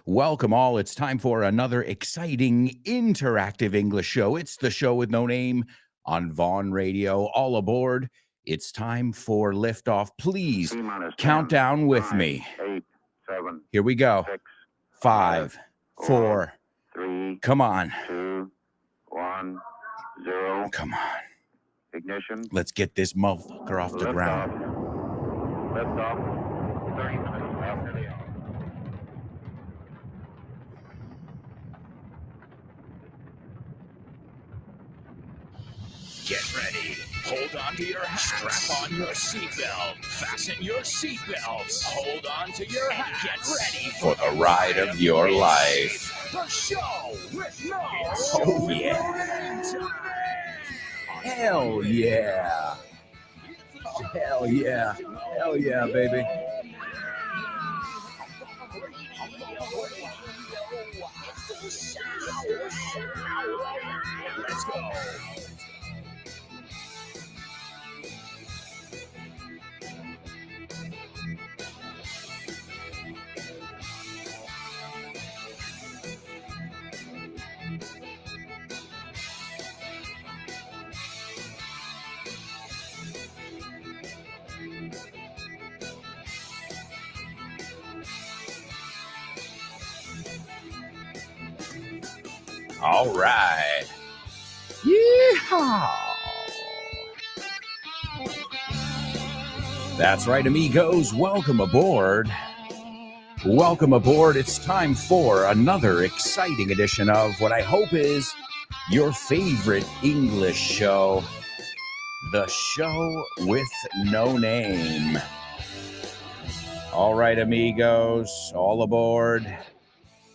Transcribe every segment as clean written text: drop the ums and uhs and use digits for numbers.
Welcome, all. It's time for another exciting interactive English show. It's the show with no name on Vaughn Radio. All aboard. It's time for liftoff. Please count 10, down with 9, me. 8, 7, Here we go. 6, 5, 4. 3, Come on. 2, 1, 0. Come on. Ignition. Let's get this motherfucker off the ground. Liftoff. 30 minutes after the hour. Get ready. Hold on to your hats. Strap on your seatbelt. Fasten your seatbelts. Hold on to your hats. Get ready For the ride of your life. the show with no. Oh, yeah. Hell yeah. Hell yeah. Hell yeah, baby. Let's go. All right. Yeehaw. That's right, amigos. Welcome aboard. Welcome aboard. It's time for another exciting edition of what I hope is your favorite English show, the show with no name. All right, amigos, all aboard.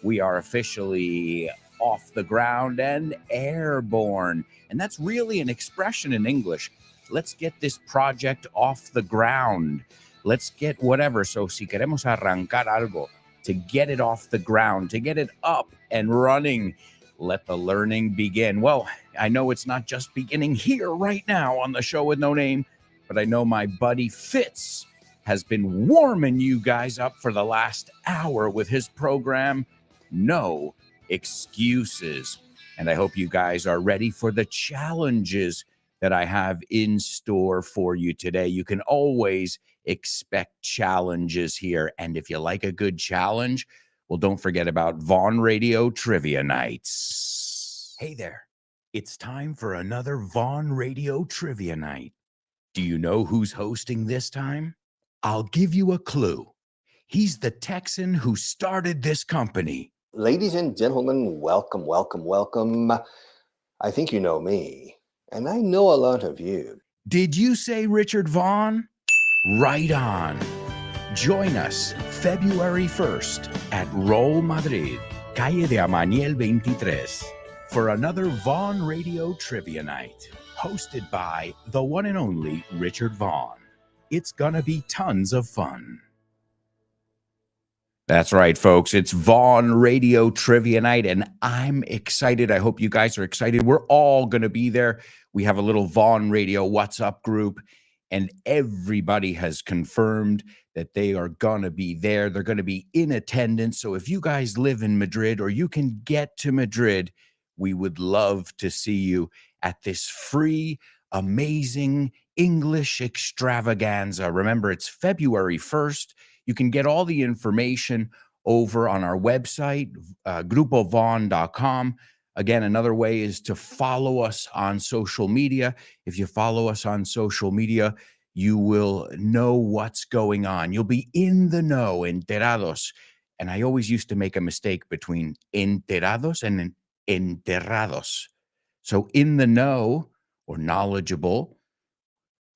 We are officially off the ground and airborne. And that's really an expression in English. Let's get this project off the ground. Let's get whatever. So si queremos arrancar algo, to get it off the ground, to get it up and running, let the learning begin. Well, I know it's not just beginning here right now on the show with no name, but I know my buddy Fitz has been warming you guys up for the last hour with his program, No Excuses. And I hope you guys are ready for the challenges that I have in store for you today. You can always expect challenges here. And if you like a good challenge, well, don't forget about Vaughn Radio Trivia Nights. Hey there. It's time for another Vaughn Radio Trivia Night. Do you know who's hosting this time? I'll give you a clue. He's the Texan who started this company. Ladies and gentlemen, welcome, welcome, welcome. I think you know me, and I know a lot of you. Did you say Richard Vaughn? Right on. Join us February 1st at Roll Madrid, Calle de Amaniel 23, for another Vaughn Radio Trivia Night, hosted by the one and only Richard Vaughn. It's gonna be tons of fun. That's right, folks. It's Vaughn Radio Trivia Night, and I'm excited. I hope you guys are excited. We're all going to be there. We have a little Vaughn Radio WhatsApp group, and everybody has confirmed that they are going to be there. They're going to be in attendance. So if you guys live in Madrid or you can get to Madrid, we would love to see you at this free, amazing English extravaganza. Remember, it's February 1st. You can get all the information over on our website, grupovaughn.com. Again, another way is to follow us on social media. If you follow us on social media, you will know what's going on. You'll be in the know, enterados. And I always used to make a mistake between enterados and enterrados. So in the know or knowledgeable,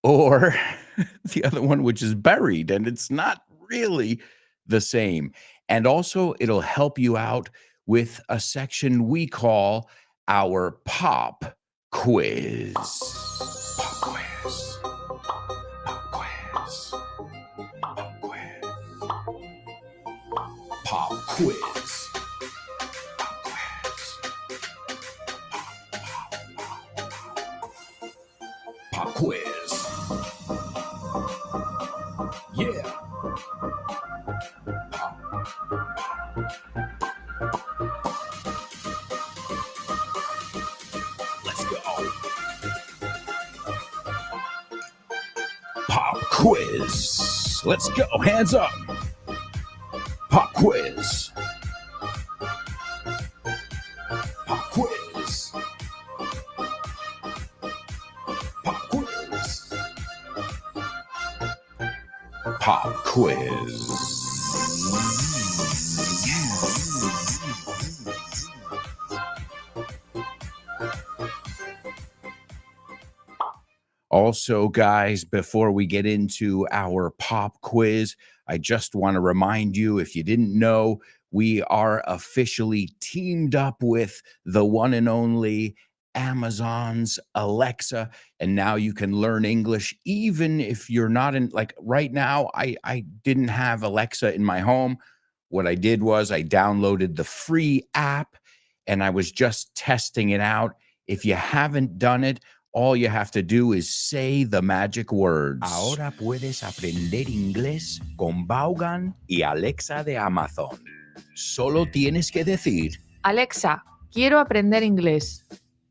or the other one, which is buried, and it's not really the same. And also, it'll help you out with a section we call our pop quiz. Pop quiz. Pop quiz. Pop quiz. Pop quiz. Pop quiz. Yeah. Let's go. Pop quiz. Let's go. Hands up. Pop quiz. Pop quiz. Pop quiz. Pop quiz. Also, guys, before we get into our pop quiz, I just want to remind you, if you didn't know, we are officially teamed up with the one and only Amazon's Alexa, and now you can learn English even if you're not in, like right now, I didn't have Alexa in my home. What I did was I downloaded the free app and I was just testing it out. If you haven't done it, all you have to do is say the magic words. Ahora puedes aprender inglés con Vaughan y Alexa de Amazon. Solo tienes que decir: Alexa, quiero aprender inglés.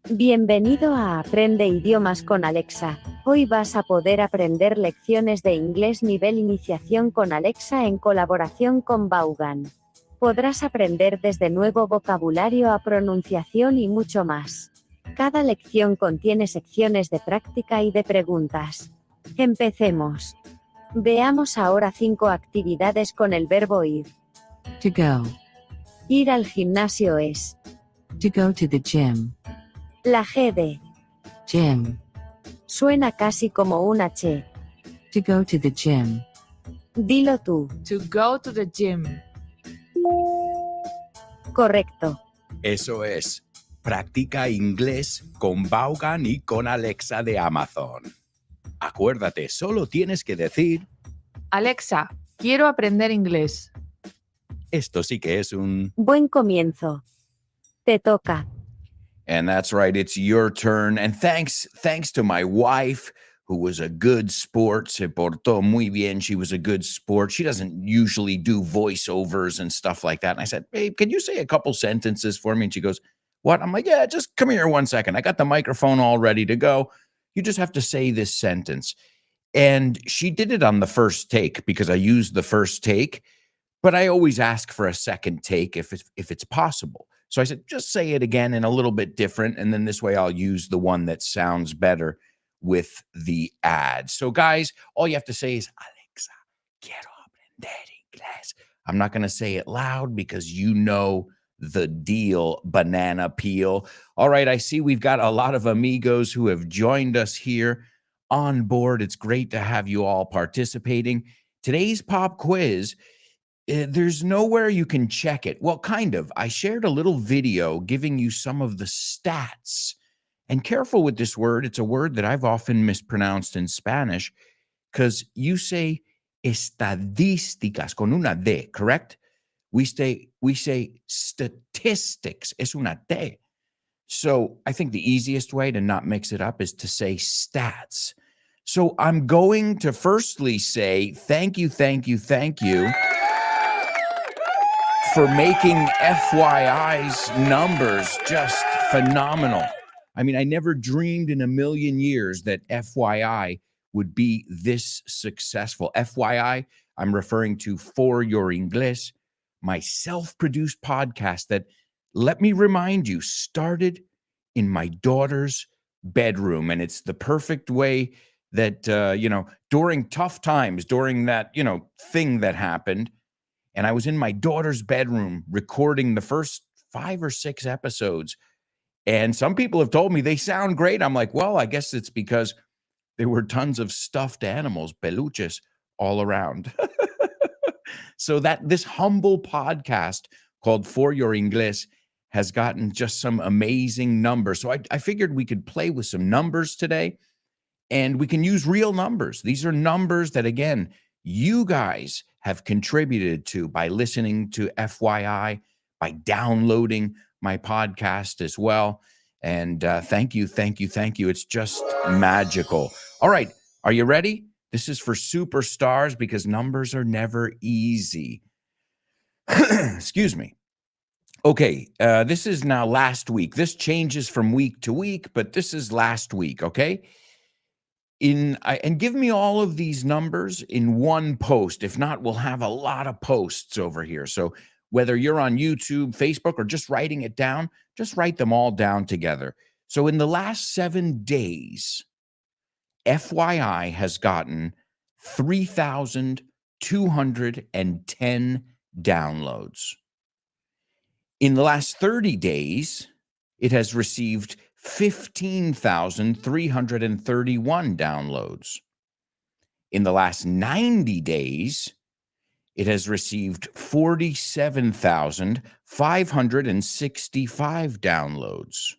Bienvenido a Aprende Idiomas con Alexa. Hoy vas a poder aprender lecciones de inglés nivel iniciación con Alexa en colaboración con Vaughan. Podrás aprender desde nuevo vocabulario a pronunciación y mucho más. Cada lección contiene secciones de práctica y de preguntas. Empecemos. Veamos ahora 5 actividades con el verbo ir. To go. Ir al gimnasio es. To go to the gym. La G de Gym. suena casi como una H. To go to the gym. Dilo tú. To go to the gym. Correcto. Eso es. Practica inglés con Vaughan y con Alexa de Amazon. Acuérdate, solo tienes que decir: Alexa, quiero aprender inglés. esto sí que es un... Buen comienzo. Te toca. And that's right, it's your turn. And thanks to my wife, who was a good sport. Se portó muy bien. She was a good sport. She doesn't usually do voiceovers and stuff like that. And I said, babe, can you say a couple sentences for me? And she goes, what? I'm like, yeah, just come here 1 second. I got the microphone all ready to go. You just have to say this sentence. And she did it on the first take because I used the first take, but I always ask for a second take if it's possible. So I said, just say it again and a little bit different. And then this way I'll use the one that sounds better with the ad. So guys, all you have to say is, Alexa, quiero aprender inglés. I'm not going to say it loud because you know the deal, banana peel. All right, I see we've got a lot of amigos who have joined us here on board. It's great to have you all participating. Today's pop quiz, there's nowhere you can check it. Well, kind of. I shared a little video giving you some of the stats. And careful with this word. It's a word that I've often mispronounced in Spanish because you say estadísticas con una D, correct? We say statistics. Es una T. So I think the easiest way to not mix it up is to say stats. So I'm going to firstly say thank you for making FYI's numbers just phenomenal. I mean, I never dreamed in a million years that FYI would be this successful. FYI, I'm referring to For Your English, my self-produced podcast that, let me remind you, started in my daughter's bedroom. And it's the perfect way that, during tough times, during that, thing that happened, and I was in my daughter's bedroom recording the first 5 or 6 episodes. And some people have told me they sound great. I'm like, well, I guess it's because there were tons of stuffed animals, peluches, all around. So that this humble podcast called For Your English has gotten just some amazing numbers. So I figured we could play with some numbers today, and we can use real numbers. These are numbers that, again, you guys have contributed to by listening to FYI, by downloading my podcast as well. And thank you. It's just magical. All right. Are you ready? This is for superstars because numbers are never easy. Excuse me. Okay, this is now last week. This changes from week to week, but this is last week, okay? And give me all of these numbers in one post. If not, we'll have a lot of posts over here. So whether you're on YouTube, Facebook, or just writing it down, just write them all down together. So in the last 7 days, FYI has gotten 3,210 downloads. In the last 30 days, it has received 15,331 downloads. In the last 90 days, it has received 47,565 downloads.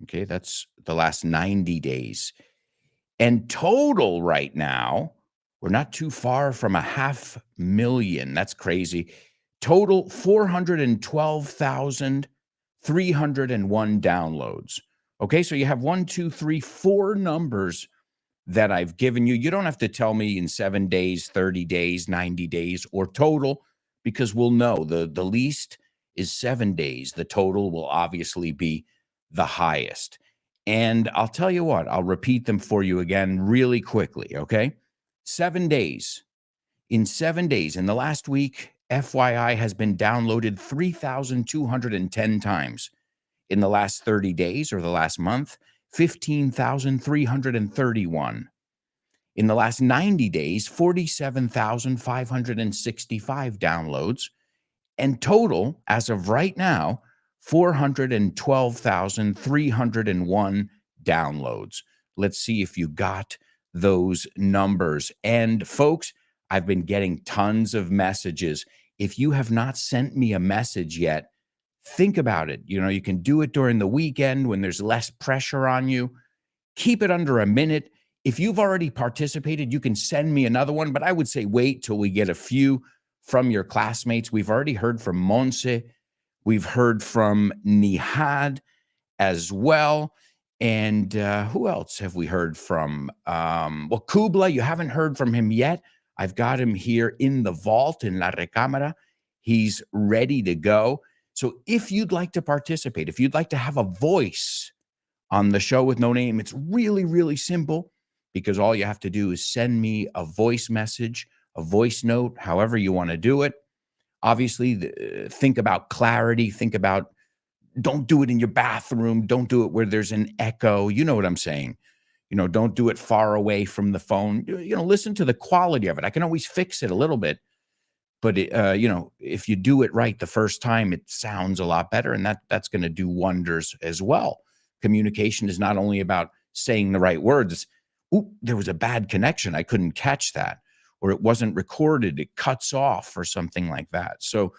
Okay, that's the last 90 days. And total right now, we're not too far from 500,000. That's crazy. Total 412,301 downloads. Okay, so you have 1, 2, 3, 4 numbers that I've given you. You don't have to tell me in 7 days, 30 days, 90 days, or total, because we'll know the least is 7 days. The total will obviously be the highest. And I'll tell you what, I'll repeat them for you again really quickly, okay? 7 days. In 7 days, in the last week, FYI has been downloaded 3,210 times. In the last 30 days or the last month, 15,331. In the last 90 days, 47,565 downloads. And total, as of right now, 412,301 downloads. Let's see if you got those numbers. And folks, I've been getting tons of messages. If you have not sent me a message yet, think about it. You can do it during the weekend when there's less pressure on you. Keep it under a minute. If you've already participated, you can send me another one, but I would say wait till we get a few from your classmates. We've already heard from Monse. We've heard from Nihad as well. And who else have we heard from? Well, Kubla, you haven't heard from him yet. I've got him here in the vault in La Recámara. He's ready to go. So if you'd like to participate, if you'd like to have a voice on the show with no name, it's really, really simple, because all you have to do is send me a voice message, a voice note, however you want to do it. Obviously, think about clarity. Think about, don't do it in your bathroom. Don't do it where there's an echo. You know what I'm saying? Don't do it far away from the phone. Listen to the quality of it. I can always fix it a little bit, but if you do it right the first time, it sounds a lot better, and that's going to do wonders as well. Communication is not only about saying the right words. Ooh, there was a bad connection. I couldn't catch that, or it wasn't recorded. It cuts off or something like that. So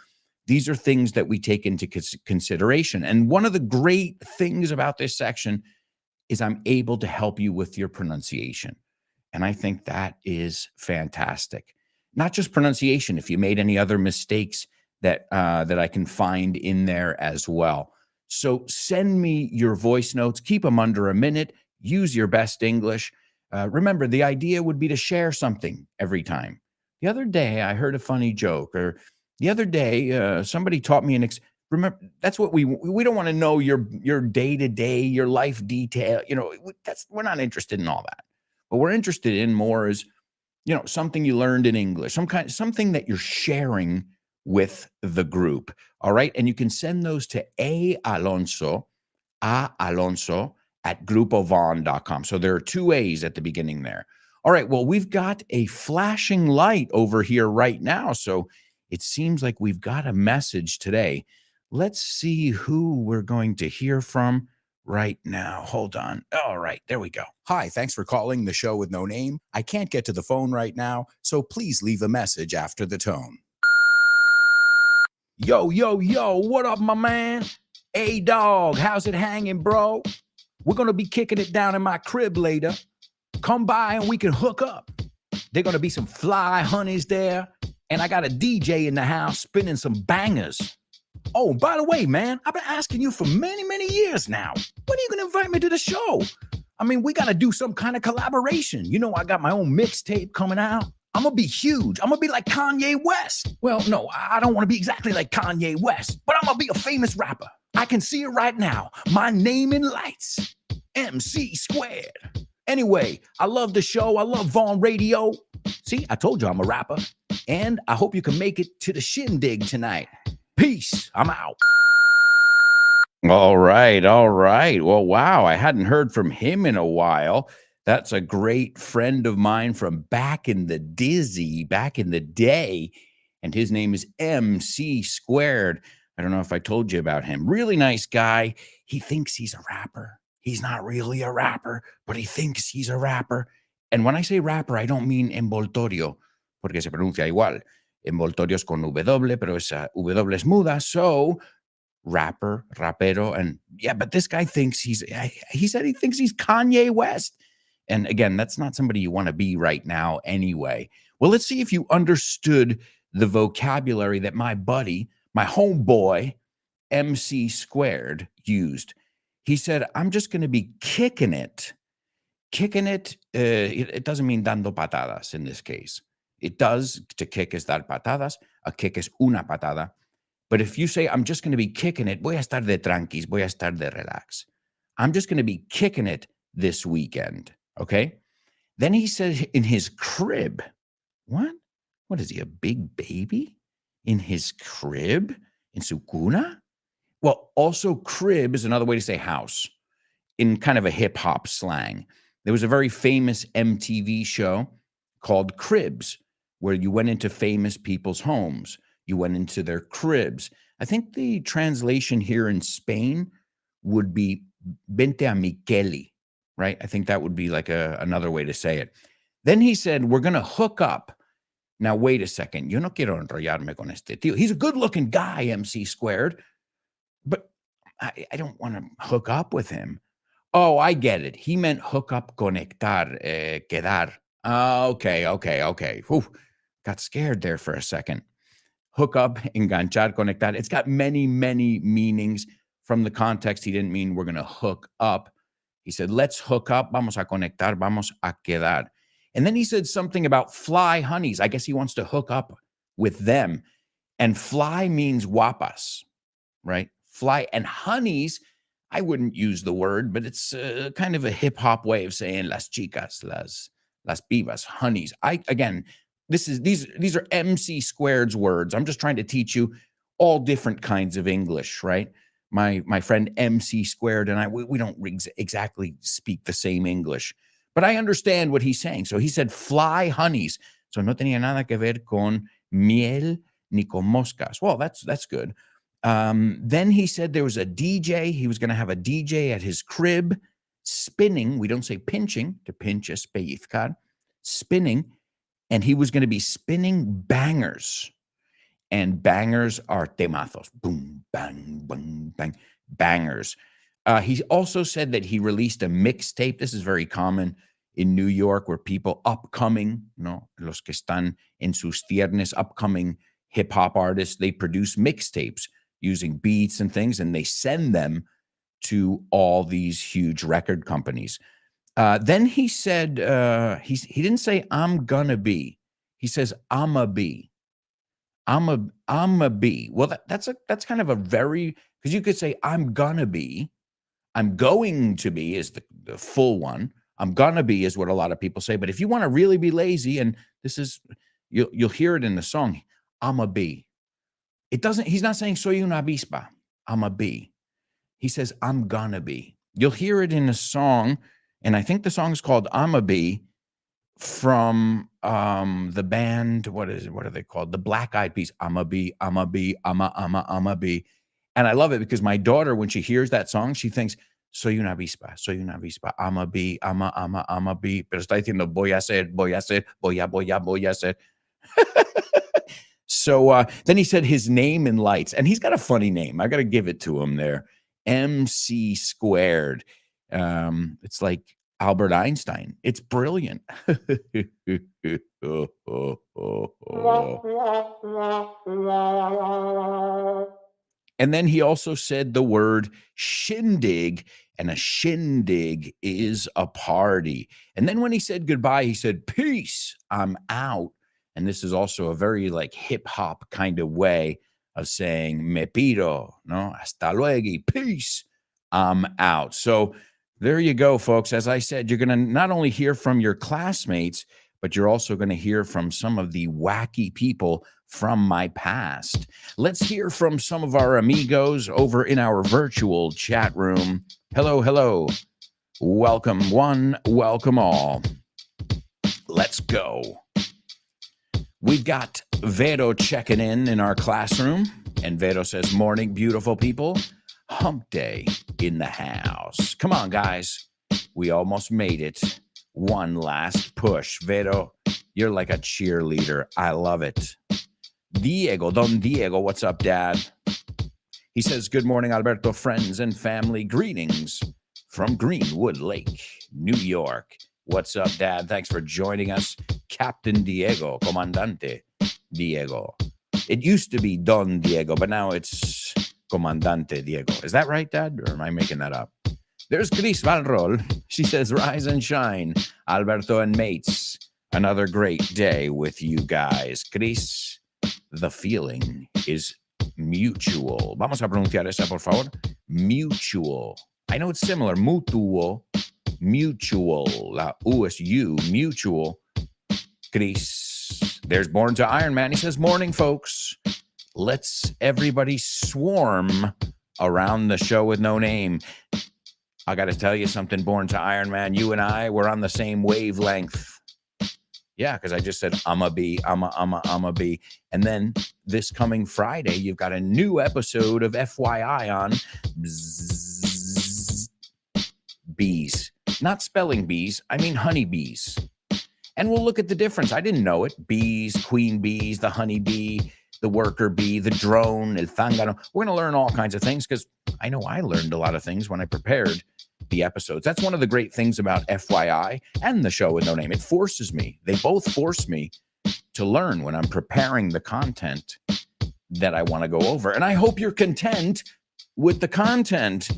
these are things that we take into consideration. And one of the great things about this section is I'm able to help you with your pronunciation. And I think that is fantastic. Not just pronunciation, if you made any other mistakes that I can find in there as well. So send me your voice notes. Keep them under a minute. Use your best English. Remember, the idea would be to share something every time. The other day, I heard a funny joke, or the other day, somebody taught me remember, that's what we don't want to know your day-to-day, your life detail. We're not interested in all that. What we're interested in more is, something you learned in English, something that you're sharing with the group. All right. And you can send those to Alonso at grupovon.com. So there are 2 A's at the beginning there. All right. Well, we've got a flashing light over here right now. So it seems like we've got a message today. Let's see who we're going to hear from right now. Hold on. All right. There we go. Hi, thanks for calling the show with no name. I can't get to the phone right now, so please leave a message after the tone. Yo, what up, my man? Hey, dog, how's it hanging, bro? We're going to be kicking it down in my crib later. Come by and we can hook up. There going to be some fly honeys there, and I got a DJ in the house spinning some bangers. Oh, by the way, man, I've been asking you for many, many years now. When are you going to invite me to the show? I mean, we got to do some kind of collaboration. I got my own mixtape coming out. I'm going to be huge. I'm going to be like Kanye West. Well, no, I don't want to be exactly like Kanye West, but I'm going to be a famous rapper. I can see it right now. My name in lights, MC squared. Anyway, I love the show. I love Vaughn Radio. See, I told you I'm a rapper. And I hope you can make it to the shindig tonight. Peace. I'm out. All right. All right. Well, wow. I hadn't heard from him in a while. That's a great friend of mine from back in the day. And his name is MC Squared. I don't know if I told you about him. Really nice guy. He thinks he's a rapper. He's not really a rapper, but he thinks he's a rapper. And when I say rapper, I don't mean envoltorio, porque se pronuncia igual. Envoltorio es con W, pero esa W es muda. So, rapper, rapero. And yeah, but this guy thinks he said he thinks he's Kanye West. And again, that's not somebody you want to be right now anyway. Well, let's see if you understood the vocabulary that my buddy, my homeboy, MC Squared used. He said, I'm just going to be kicking it. Kicking it, it doesn't mean dando patadas in this case. It does, to kick is dar patadas. A kick is una patada. But if you say, I'm just going to be kicking it, voy a estar de tranquis, voy a estar de relax. I'm just going to be kicking it this weekend, okay? Then he said in his crib. What? What is he, a big baby? In his crib? In su cuna? Well, also crib is another way to say house in kind of a hip-hop slang. There was a very famous MTV show called Cribs, where you went into famous people's homes. You went into their cribs. I think the translation here in Spain would be vente a mi Kelly, right? I think that would be like another way to say it. Then he said, we're going to hook up. Now, wait a second. Yo no quiero enrollarme con este tío. He's a good-looking guy, MC Squared, but I don't want to hook up with him. Oh, I get it. He meant hook up, conectar, quedar. Okay. Whew. Got scared there for a second. Hook up, enganchar, conectar. It's got many, many meanings. From the context, he didn't mean we're going to hook up. He said, let's hook up, vamos a conectar, vamos a quedar. And then he said something about fly honeys. I guess he wants to hook up with them. And fly means guapas, right? Fly and honeys, I wouldn't use the word, but it's kind of a hip hop way of saying las chicas, las pibas, honeys. These are MC Squared's words. I'm just trying to teach you all different kinds of English, right? My friend MC Squared and I, we don't exactly speak the same English, but I understand what he's saying. So he said fly honeys. So no tenía nada que ver con miel ni con moscas. Well, that's good. Then he said there was a DJ. He was going to have a DJ at his crib spinning. We don't say pinching. To pinch es pellizcar. Spinning. And he was going to be spinning bangers. And bangers are temazos. Boom, bang, bang, bang. Bangers. He also said that he released a mixtape. This is very common in New York, where people upcoming, los que están en sus tiernes, upcoming hip-hop artists, they produce mixtapes using beats and things, and they send them to all these huge record companies. Then he said, he didn't say, I'm gonna be. He says, I'ma be. I'ma be. Well, that's kind of a very, because you could say, I'm gonna be. I'm going to be is the full one. I'm gonna be is what a lot of people say. But if you want to really be lazy, and this is, you'll hear it in the song, I'ma be. He's not saying soy una avispa, I'ma be. He says, I'm gonna be. You'll hear it in a song, and I think the song is called I'ma Be, from the band, what are they called? The Black Eyed Peas. I'ma be. And I love it because my daughter, when she hears that song, she thinks, soy una avispa, I'ma be, I'ma be. Pero está diciendo, voy a hacer. So then he said his name in lights, and he's got a funny name. I got to give it to him there. MC Squared. It's like Albert Einstein. It's brilliant. And then he also said the word shindig, and a shindig is a party. And then when he said goodbye, he said, peace, I'm out. And this is also a very like hip hop kind of way of saying me piro, no? Hasta luego, peace. I'm out. So there you go, folks. As I said, you're going to not only hear from your classmates, but you're also going to hear from some of the wacky people from my past. Let's hear from some of our amigos over in our virtual chat room. Hello, hello. Welcome one, welcome all. Let's go. We've got Vero checking in our classroom. And Vero says, morning, beautiful people. Hump day in the house. Come on, guys. We almost made it. One last push. Vero, you're like a cheerleader. I love it. Diego, Don Diego, what's up, Dad? He says, good morning, Alberto, friends and family. Greetings from Greenwood Lake, New York. What's up, Dad? Thanks for joining us. Captain Diego, Comandante Diego. It used to be Don Diego, but now it's Comandante Diego. Is that right, Dad? Or am I making that up? There's Chris Valrol. She says, rise and shine, Alberto and mates. Another great day with you guys. Chris, the feeling is mutual. Vamos a pronunciar esa, por favor. Mutual. I know it's similar. Mutuo. Mutual. La U es you. Mutual. Chris. There's Born to Iron Man. He says, morning, folks. Let's everybody swarm around the show with no name. I got to tell you something, Born to Iron Man. You and I, we're on the same wavelength. Yeah, because I just said, I'm a bee. And then this coming Friday, you've got a new episode of FYI on bees. Not spelling bees. I mean honeybees. And we'll look at the difference. I didn't know it. Bees, queen bees, the honeybee, the worker bee, the drone, el zángano. We're going to learn all kinds of things because I know I learned a lot of things when I prepared the episodes. That's one of the great things about FYI and the show with no name. It forces me. They both force me to learn when I'm preparing the content that I want to go over. And I hope you're content with the content.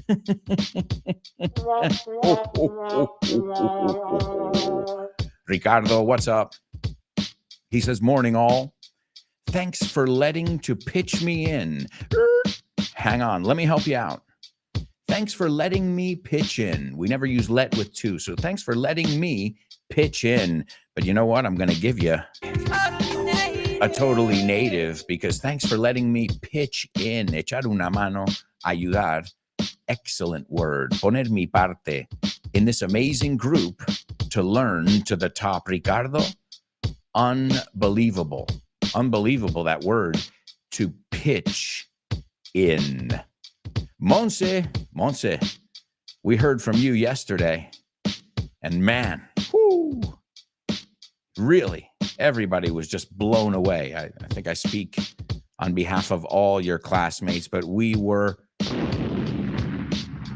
Ricardo, what's up? He says, morning all. Thanks for letting to pitch me in. Hang on, let me help you out. Thanks for letting me pitch in. We never use let with to, so thanks for letting me pitch in. But you know what? I'm going to give you a totally native because thanks for letting me pitch in. Echar una mano, ayudar. Excellent word. Poner mi parte in this amazing group to learn to the top. Ricardo, unbelievable. Unbelievable, that word, to pitch in. Monse, we heard from you yesterday. And man, whoo, really, everybody was just blown away. I think I speak on behalf of all your classmates, but we were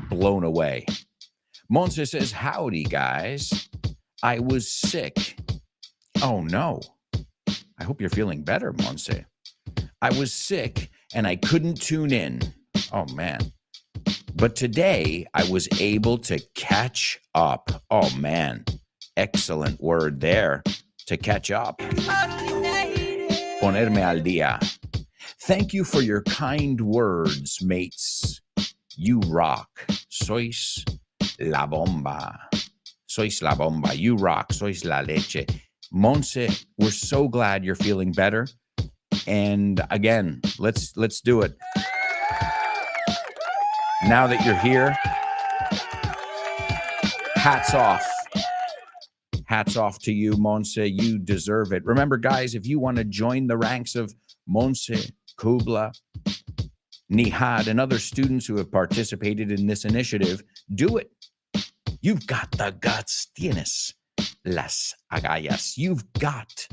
blown away. Monse says, howdy, guys. I was sick. Oh, no. I hope you're feeling better, Monse. I was sick and I couldn't tune in. Oh, man. But today I was able to catch up. Oh, man. Excellent word there. To catch up. Ponerme al día. Thank you for your kind words, mates. You rock. Sois la bomba. Sois la bomba. You rock. Sois la leche. Monse, we're so glad you're feeling better. And again, let's do it. Now that you're here, hats off. Hats off to you, Monse. You deserve it. Remember, guys, if you want to join the ranks of Monse, Kubla, Nihad, and other students who have participated in this initiative, do it. You've got the guts. Tienes las agallas. You've got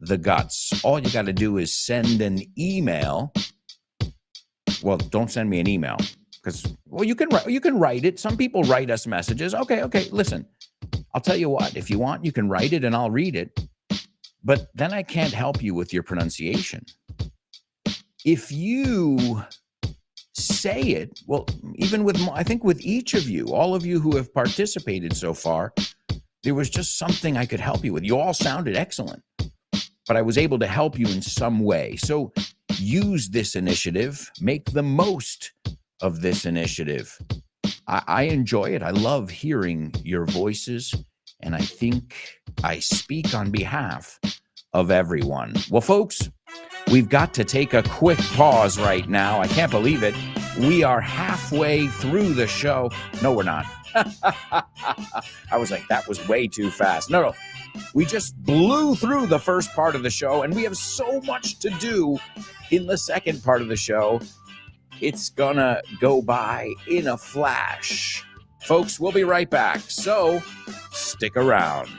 the guts. All you got to do is send an email. Well, don't send me an email because, well, you can write it. Some people write us messages. Okay. Listen, I'll tell you what. If you want, you can write it and I'll read it. But then I can't help you with your pronunciation. If you say it, well, even with, I think with each of you, all of you who have participated so far, there was just something I could help you with. You all sounded excellent. but I was able to help you in some way. So use this initiative, make the most of this initiative. I enjoy it. I love hearing your voices, and I think I speak on behalf of everyone. Well, folks, we've got to take a quick pause right now. I can't believe it. We are halfway through the show. No, we're not. I was like, that was way too fast. No. We just blew through the first part of the show, and we have so much to do in the second part of the show. It's gonna go by in a flash. Folks, we'll be right back, so stick around.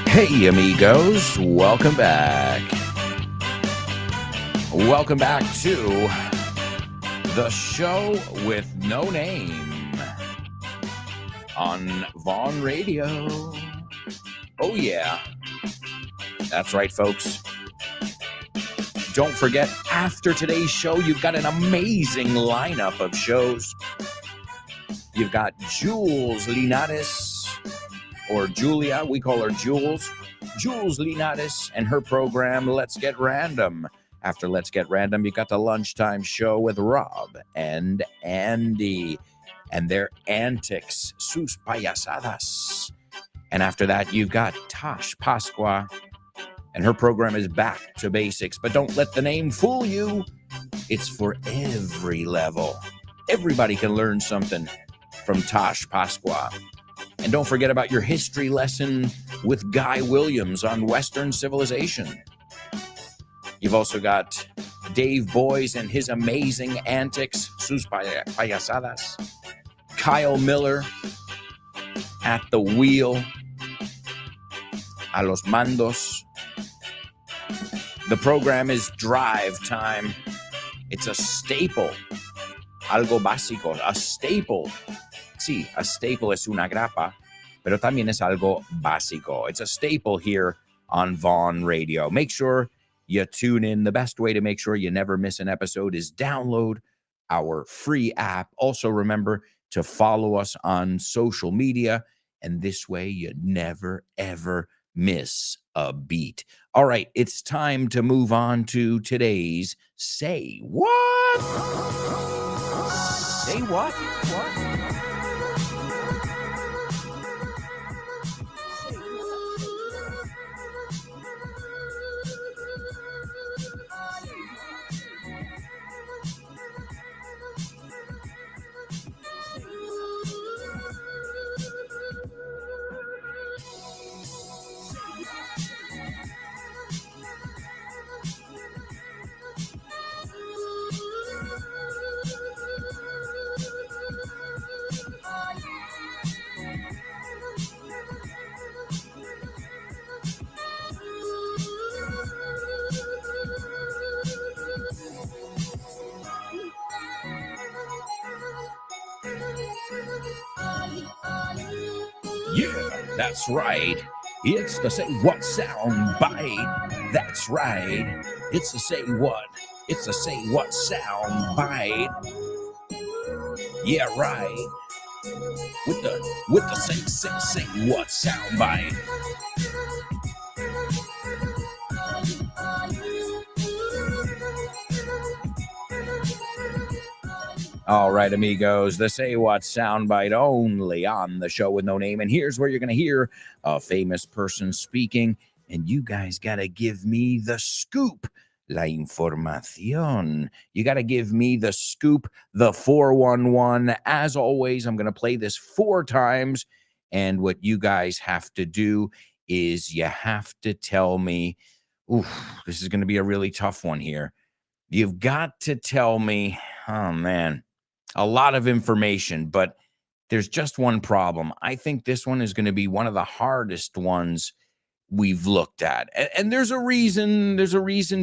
Hey, amigos, welcome back. Welcome back to the show with no name on Vaughn Radio. Oh, yeah. That's right, folks. Don't forget, after today's show, you've got an amazing lineup of shows. You've got Jules Linares, or Julia, we call her Jules Linares, and her program, Let's Get Random. After Let's Get Random, you got the lunchtime show with Rob and Andy and their antics, sus payasadas. And after that, you've got Tosh Pasqua, and her program is Back to Basics. But don't let the name fool you. It's for every level. Everybody can learn something from Tosh Pasqua. And don't forget about your history lesson with Guy Williams on Western civilization. You've also got Dave Boys and his amazing antics, sus payasadas. Kyle Miller at the wheel, a los mandos. The program is Drive Time. It's a staple, algo básico, a staple. Sí, a staple es una grapa, pero también es algo básico. It's a staple here on Vaughn Radio. Make sure you tune in. The best way to make sure you never miss an episode is download our free app. Also, remember to follow us on social media, and this way you never, ever miss a beat. All right, it's time to move on to today's Say What? Say what? Yeah, that's right. It's the Say What sound bite. That's right. It's the Say What. It's the Say What sound bite. Yeah, right. With the say what sound bite. All right, amigos, the Say What soundbite only on the show with no name. And here's where you're going to hear a famous person speaking, and you guys got to give me the scoop la información. You got to give me the scoop, the 411. As always, I'm going to play this 4 times. And what you guys have to do is you have to tell me, oof, this is going to be a really tough one here. You've got to tell me, oh man, a lot of information, but there's just one problem. I think this one is going to be one of the hardest ones we've looked at. And there's a reason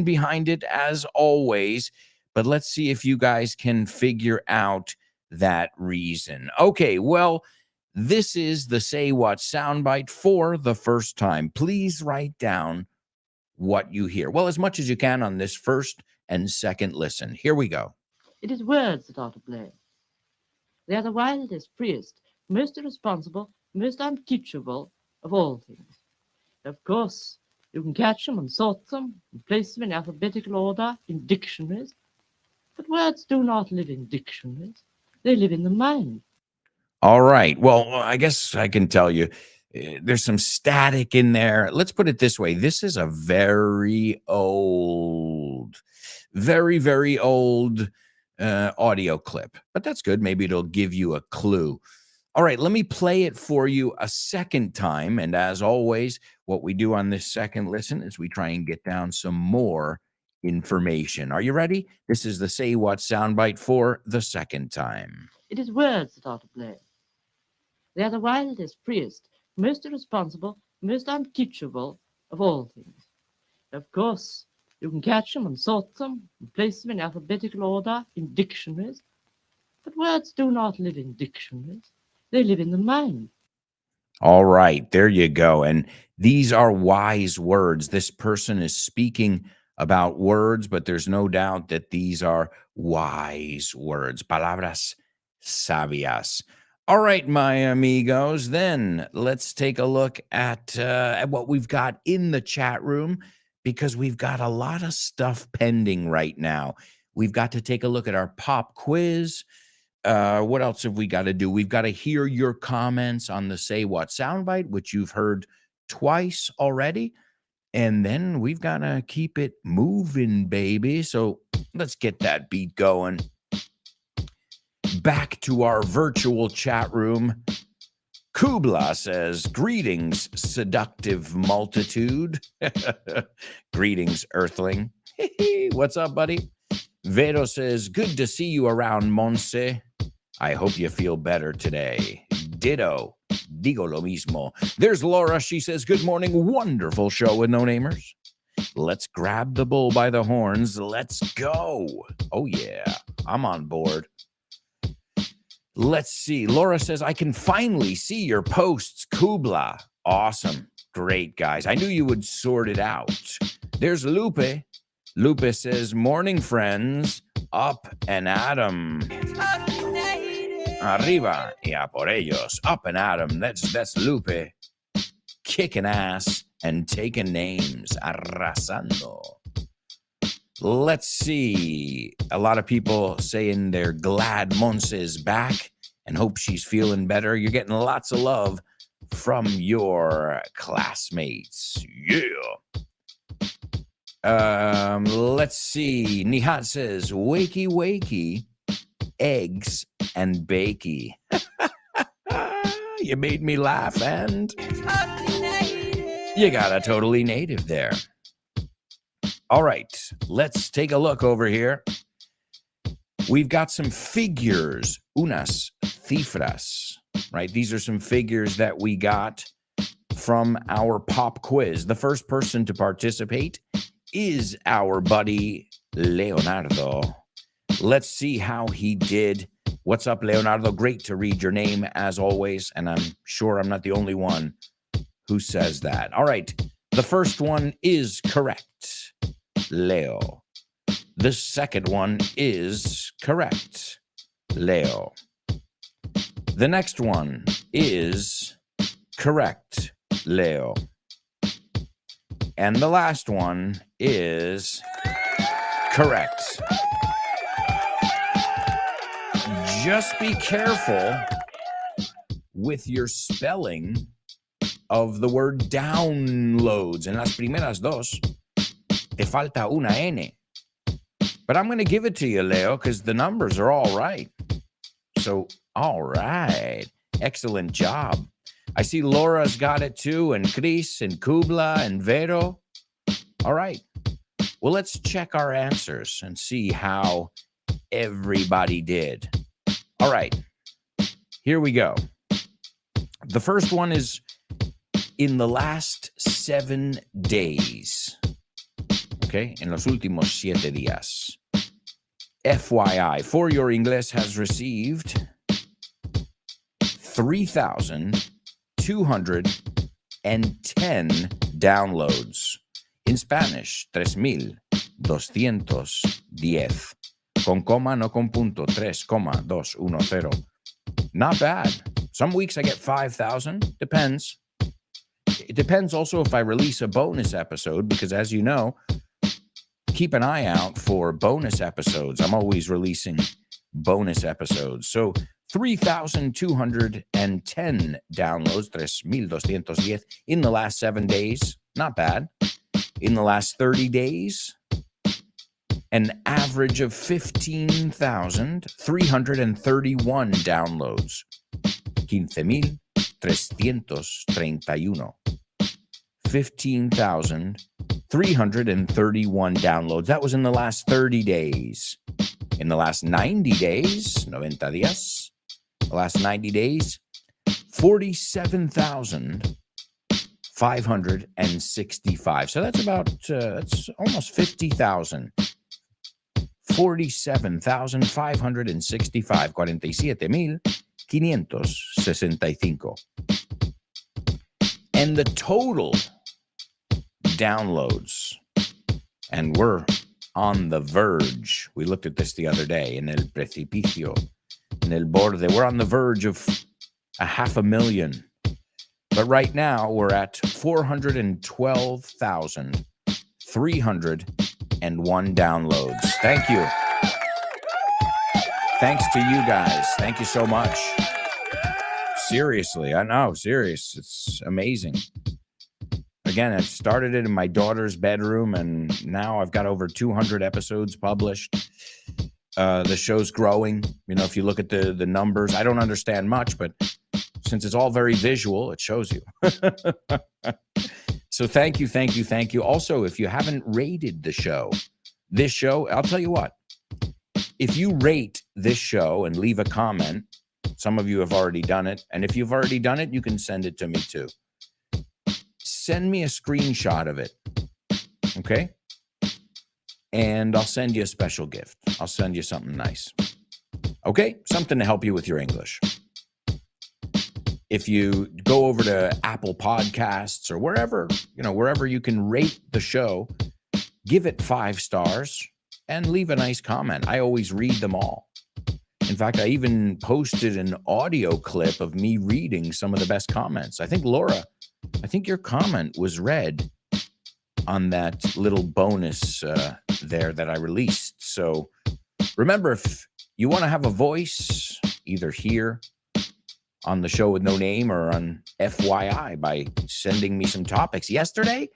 behind it, as always, but let's see if you guys can figure out that reason. Okay, well, this is the Say What soundbite for the first time. Please write down what you hear. Well, as much as you can on this first and second listen. Here we go. It is words that are to blame. They are the wildest, freest, most irresponsible, most unteachable of all things. Of course, you can catch them and sort them and place them in alphabetical order in dictionaries, but words do not live in dictionaries. They live in the mind. All right. Well, I guess I can tell you there's some static in there. Let's put it this way. This is a very old audio clip, but that's good. Maybe it'll give you a clue. All right, let me play it for you a second time. And as always, what we do on this second listen is we try and get down some more information. Are you ready? This is the Say What soundbite for the second time. It is words that are to blame. They are the wildest, freest, most irresponsible, most unteachable of all things. Of course, you can catch them and sort them and place them in alphabetical order in dictionaries, but words do not live in dictionaries. They live in the mind. All right, there you go. And these are wise words. This person is speaking about words, but there's no doubt that these are wise words. Palabras sabias. All right, my amigos, then let's take a look at what we've got in the chat room, because we've got a lot of stuff pending right now. We've got to take a look at our pop quiz. What else have we got to do? We've got to hear your comments on the Say What soundbite, which you've heard twice already. And then we've got to keep it moving, baby. So let's get that beat going. Back to our virtual chat room. Kubla says, greetings, seductive multitude. Greetings, earthling. What's up, buddy? Vero says, good to see you around, Monse. I hope you feel better today. Ditto. Digo lo mismo. There's Laura. She says, good morning. Wonderful show with no-namers. Let's grab the bull by the horns. Let's go. Oh, yeah. I'm on board. Let's see. Laura says, I can finally see your posts, Kubla. Awesome. Great, guys. I knew you would sort it out. There's Lupe. Lupe says, morning, friends. Up and at 'em. Arriba y a por ellos. Up and at 'em. That's Lupe. Kicking ass and taking names. Arrasando. Let's see. A lot of people saying they're glad Monse is back and hope she's feeling better. You're getting lots of love from your classmates. Yeah. Let's see. Nihat says, wakey, wakey, eggs and bakey. You made me laugh, and you got a totally native there. All right, let's take a look over here. We've got some figures, unas cifras, right? These are some figures that we got from our pop quiz. The first person to participate is our buddy Leonardo. Let's see how he did. What's up, Leonardo? Great to read your name as always, and I'm sure I'm not the only one who says that. All right, the first one is correct. Leo. The second one is correct. Leo. The next one is correct. Leo. And the last one is correct. Just be careful with your spelling of the word downloads. En las primeras dos, te falta una N. But I'm going to give it to you, Leo, because the numbers are all right. So, all right. Excellent job. I see Laura's got it too, and Chris, and Kubla, and Vero. All right. Well, let's check our answers and see how everybody did. All right. Here we go. The first one is in the last 7 days. Okay, en los últimos 7 días. FYI, For Your English has received 3,210 downloads. In Spanish, 3,210. Con coma, no con punto. 3,210. Not bad. Some weeks I get 5,000. Depends. It depends also if I release a bonus episode, because as you know, keep an eye out for bonus episodes. I'm always releasing bonus episodes. So 3,210 downloads, 3,210 in the last 7 days. Not bad. In the last 30 days, an average of 15,331 downloads. 15,331. 15,331 downloads. That was in the last 30 days. In the last 90 days, 90 días, the last 90 days, 47,565. So that's about, that's almost 50,000. 47,565. 47,565. And the total downloads, and we're on the verge. We looked at this the other day, en el precipicio, en el borde. We're on the verge of 500,000. But right now we're at 412,301 downloads. Thank you. Thanks to you guys. Thank you so much. Seriously, I know, serious. It's amazing. Again, I started it in my daughter's bedroom, and now I've got over 200 episodes published. The show's growing. You know, if you look at the numbers, I don't understand much, but since it's all very visual, it shows you. So thank you, thank you, thank you. Also, if you haven't rated this show, I'll tell you what. If you rate this show and leave a comment, some of you have already done it. And if you've already done it, you can send it to me too. Send me a screenshot of it. Okay? And I'll send you a special gift. I'll send you something nice. Okay? Something to help you with your English. If you go over to Apple Podcasts or wherever you can rate the show, give it 5 stars and leave a nice comment. I always read them all. In fact, I even posted an audio clip of me reading some of the best comments. I think, Laura, your comment was read on that little bonus there that I released. So remember, if you want to have a voice, either here on the show with no name or on FYI by sending me some topics. Yesterday,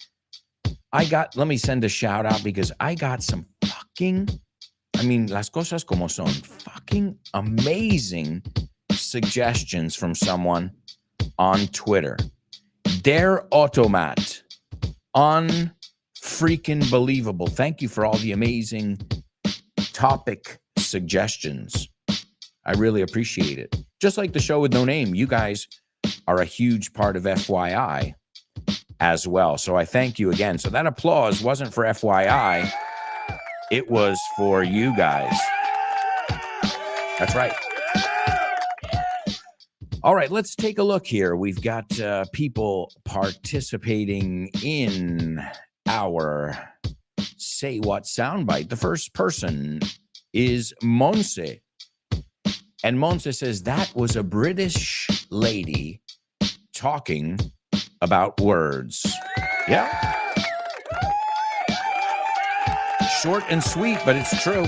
let me send a shout out because I got some las cosas como son, fucking amazing suggestions from someone on Twitter. Der Automat. Unfreaking believable. Thank you for all the amazing topic suggestions. I really appreciate it. Just like the show with no name, you guys are a huge part of FYI as well. So I thank you again. So that applause wasn't for FYI. It was for you guys. That's right. All right, let's take a look here. We've got people participating in our Say What soundbite. The first person is Monse. And Monse says, that was a British lady talking about words. Yeah. Short and sweet, but it's true.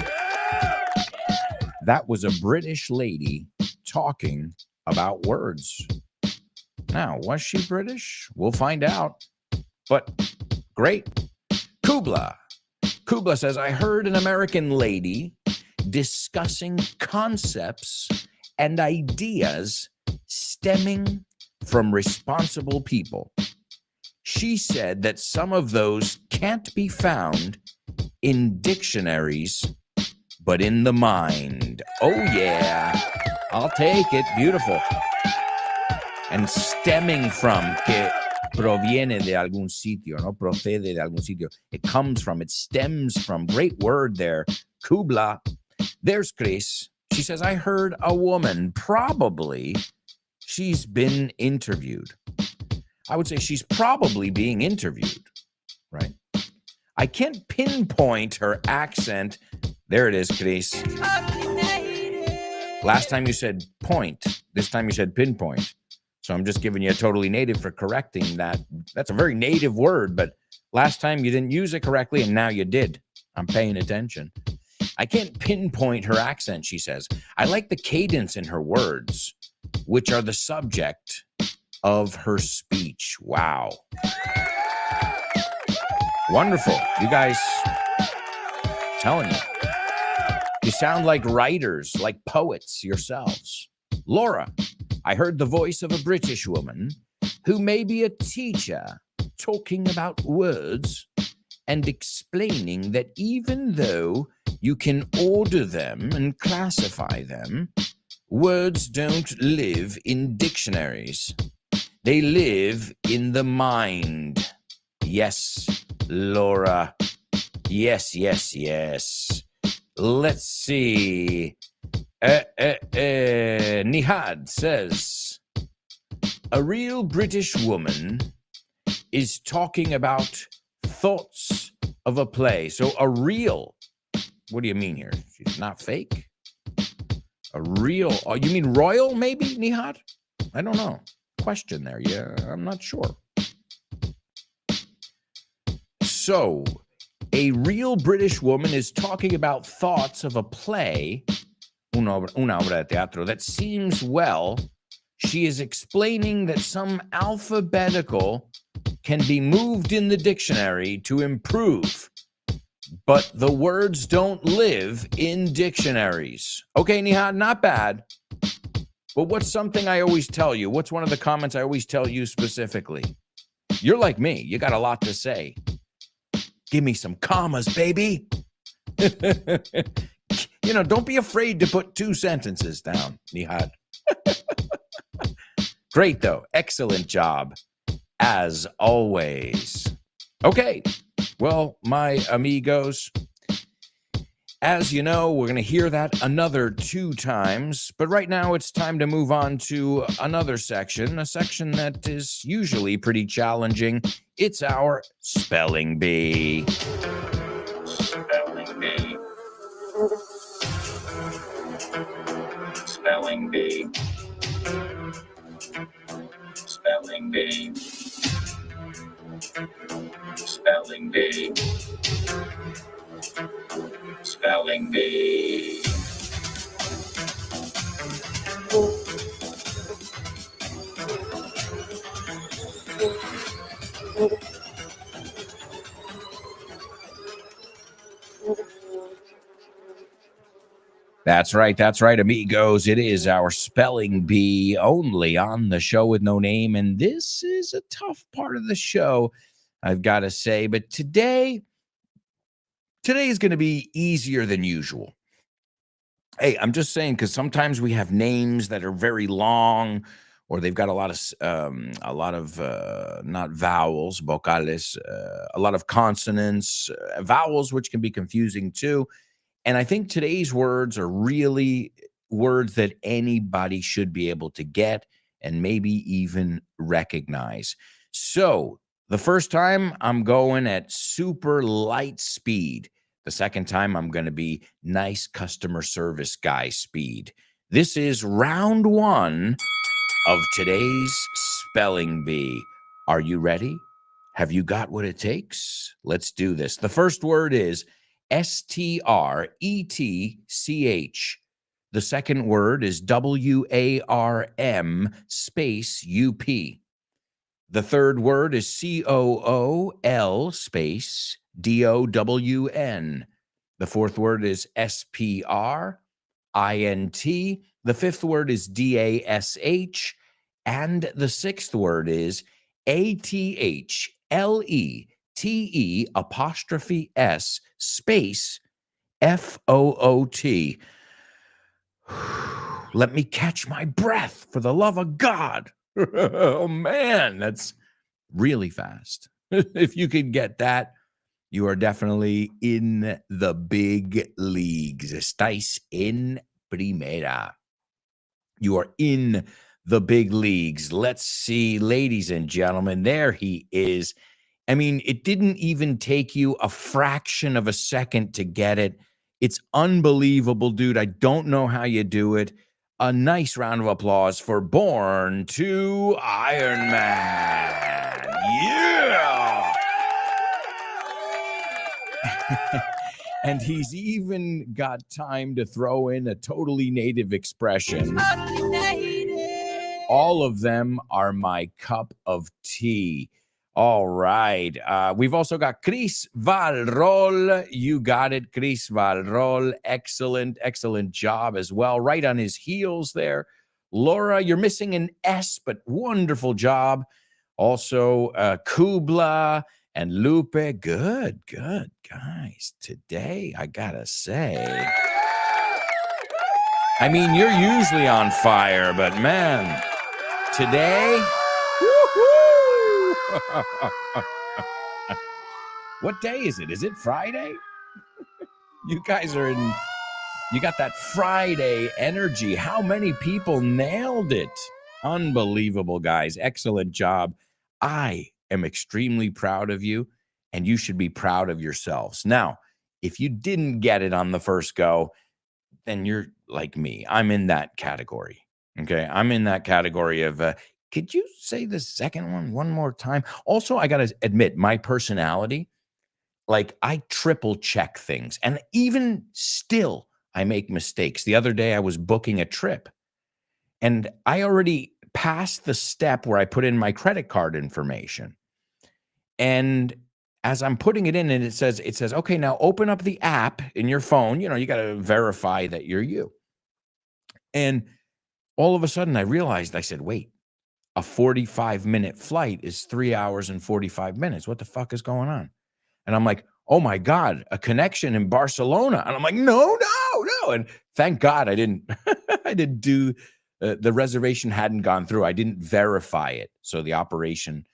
That was a British lady talking about words. Now, was she British? We'll find out. But great. Kubla. Kubla says, I heard an American lady discussing concepts and ideas stemming from responsible people. She said that some of those can't be found in dictionaries, but in the mind. Oh, yeah. I'll take it. Beautiful. And stemming from, que proviene de algún sitio, no procede de algún sitio. It comes from, it stems from. Great word there. Kubla. There's Chris. She says, I heard a woman, probably she's been interviewed. I would say she's probably being interviewed, right? I can't pinpoint her accent. There it is, Chris. Last time you said point. This time you said pinpoint. So I'm just giving you a totally native for correcting that. That's a very native word, but last time you didn't use it correctly, and now you did. I'm paying attention. I can't pinpoint her accent, she says. I like the cadence in her words, which are the subject of her speech. Wow. Wonderful. You guys, telling you. You sound like writers, like poets yourselves. Laura, I heard the voice of a British woman who may be a teacher talking about words and explaining that even though you can order them and classify them, words don't live in dictionaries. They live in the mind. Yes, Laura. Yes, yes, yes. Let's see. Nihad says, a real British woman is talking about thoughts of a play. So a real, what do you mean here? She's not fake? A real, oh, you mean royal maybe, Nihad? I don't know. Question there. Yeah, I'm not sure. So, a real British woman is talking about thoughts of a play, una obra de teatro, that seems well. She is explaining that some alphabetical can be moved in the dictionary to improve, but the words don't live in dictionaries. Okay, Nihad, not bad. But what's something I always tell you? What's one of the comments I always tell you specifically? You're like me. You got a lot to say. Give me some commas, baby. You know, don't be afraid to put 2 sentences down, Nihad. Great, though. Excellent job, as always. Okay. Well, my amigos, as you know, we're going to hear that another 2 times, but right now it's time to move on to another section, a section that is usually pretty challenging. It's our Spelling Bee. Spelling Bee. Spelling Bee. Spelling Bee. Spelling Bee. Spelling Bee. That's right, amigos. It is our Spelling Bee, only on the show with no name, and this is a tough part of the show, I've got to say. But today is going to be easier than usual. Hey, I'm just saying, because sometimes we have names that are very long, or they've got a lot of not vowels, vocales, a lot of consonants, vowels, which can be confusing too. And I think today's words are really words that anybody should be able to get and maybe even recognize. So the first time I'm going at super light speed. The second time I'm going to be nice customer service guy speed. This is round 1 of today's Spelling Bee. Are you ready? Have you got what it takes? Let's do this. The first word is S-T-R-E-T-C-H. The second word is W-A-R-M space U-P. The third word is C-O-O-L space DOWN. The fourth word is SPRINT. The fifth word is DASH. And the sixth word is ATHLETE' space FOOT. Let me catch my breath for the love of God. Oh, man, that's really fast. If you could get that, you are definitely in the big leagues. Estáis en primera. You are in the big leagues. Let's see, ladies and gentlemen, there he is. I mean, it didn't even take you a fraction of a second to get it. It's unbelievable, dude. I don't know how you do it. A nice round of applause for Born to Iron Man. Yeah. And he's even got time to throw in a totally native expression. All of them are my cup of tea. All right. We've also got Chris Valrol. You got it, Chris Valrol. Excellent, excellent job as well. Right on his heels there. Laura, you're missing an S, but wonderful job. Also, Kubla and Lupe. Good, good, guys. Today, I gotta say, I mean, you're usually on fire, but man, today, woo-hoo! What day is it? Is it Friday? You guys are in, you got that Friday energy. How many people nailed it? Unbelievable, guys. Excellent job. I am extremely proud of you, and you should be proud of yourselves. Now, if you didn't get it on the first go, then you're like me. I'm in that category. Okay. I'm in that category of, could you say the second one more time? Also, I got to admit, my personality, like I triple check things. And even still, I make mistakes. The other day, I was booking a trip and I already passed the step where I put in my credit card information. And as I'm putting it in, and it says, okay, now open up the app in your phone. You know, you got to verify that you're you. And all of a sudden I realized, I said, wait, a 45-minute flight is 3 hours and 45 minutes. What the fuck is going on? And I'm like, oh my God, a connection in Barcelona. And I'm like, no. And thank God I didn't, I didn't do, the reservation hadn't gone through. I didn't verify it. So the operation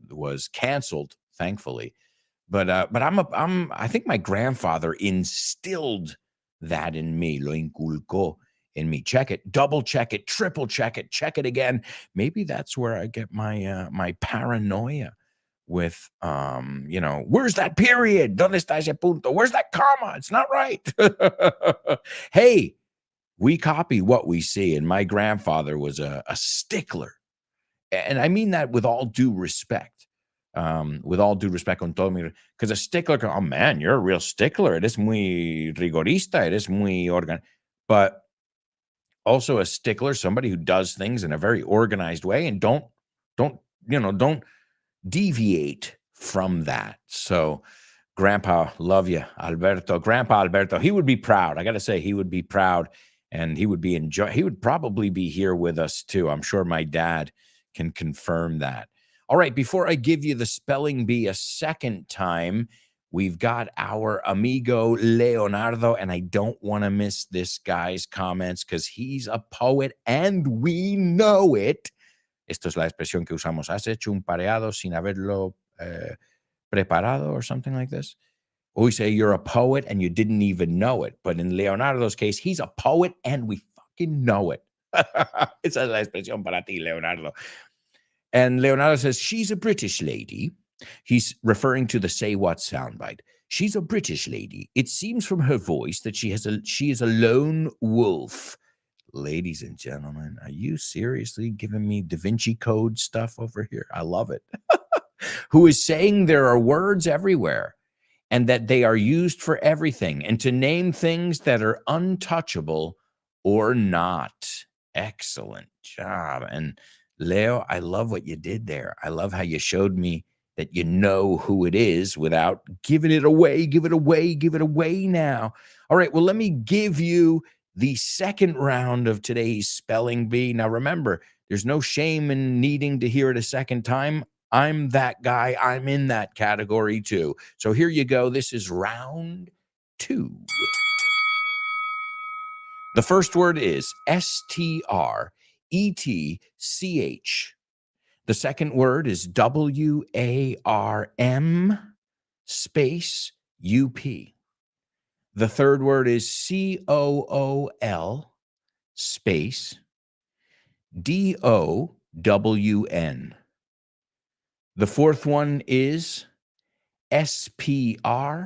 was canceled, thankfully. But I think my grandfather instilled that in me. Lo inculcó in me. Check it, double check it, triple check it again. Maybe that's where I get my my paranoia with where's that period? ¿Dónde está ese punto? Where's that comma? It's not right. Hey, we copy what we see, and my grandfather was a stickler, and I mean that with all due respect. Con todo mi, because a stickler, oh man, you're a real stickler. Eres muy rigorista. Eres muy but also a stickler, somebody who does things in a very organized way and don't deviate from that. So Grandpa, love you, Alberto. Grandpa Alberto, he would be proud. I got to say, he would be proud, and he would be he would probably be here with us too. I'm sure my dad can confirm that. All right, before I give you the spelling bee a second time, we've got our amigo Leonardo, and I don't want to miss this guy's comments because he's a poet and we know it. Esto es la expresión que usamos. Has hecho un pareado sin haberlo preparado or something like this. Or we say you're a poet and you didn't even know it. But in Leonardo's case, he's a poet and we fucking know it. Esa es la expresión para ti, Leonardo. And Leonardo says, she's a British lady. He's referring to the Say What soundbite. She's a British lady. It seems from her voice that she is a lone wolf. Ladies and gentlemen, are you seriously giving me Da Vinci Code stuff over here? I love it. Who is saying there are words everywhere and that they are used for everything and to name things that are untouchable or not. Excellent job. And Leo, I love what you did there. I love how you showed me that you know who it is without giving it away. Give it away. Give it away now. All right. Well, let me give you the second round of today's spelling bee. Now, remember, there's no shame in needing to hear it a second time. I'm that guy. I'm in that category too. So here you go. This is round 2. The first word is STRETCH. The second word is WARM space UP. The third word is COOL space DOWN. The fourth one is SPRINT.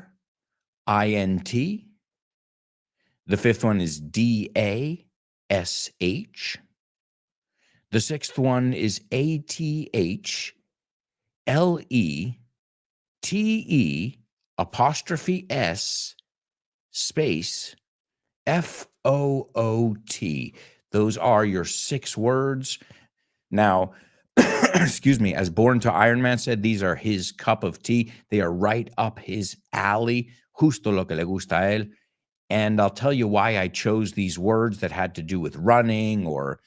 The fifth one is DASH. The sixth one is ATHLETE' space FOOT. Those are your 6 words. Now, excuse me, as Born to Iron Man said, these are his cup of tea. They are right up his alley. Justo lo que le gusta a él. And I'll tell you why I chose these words that had to do with running or,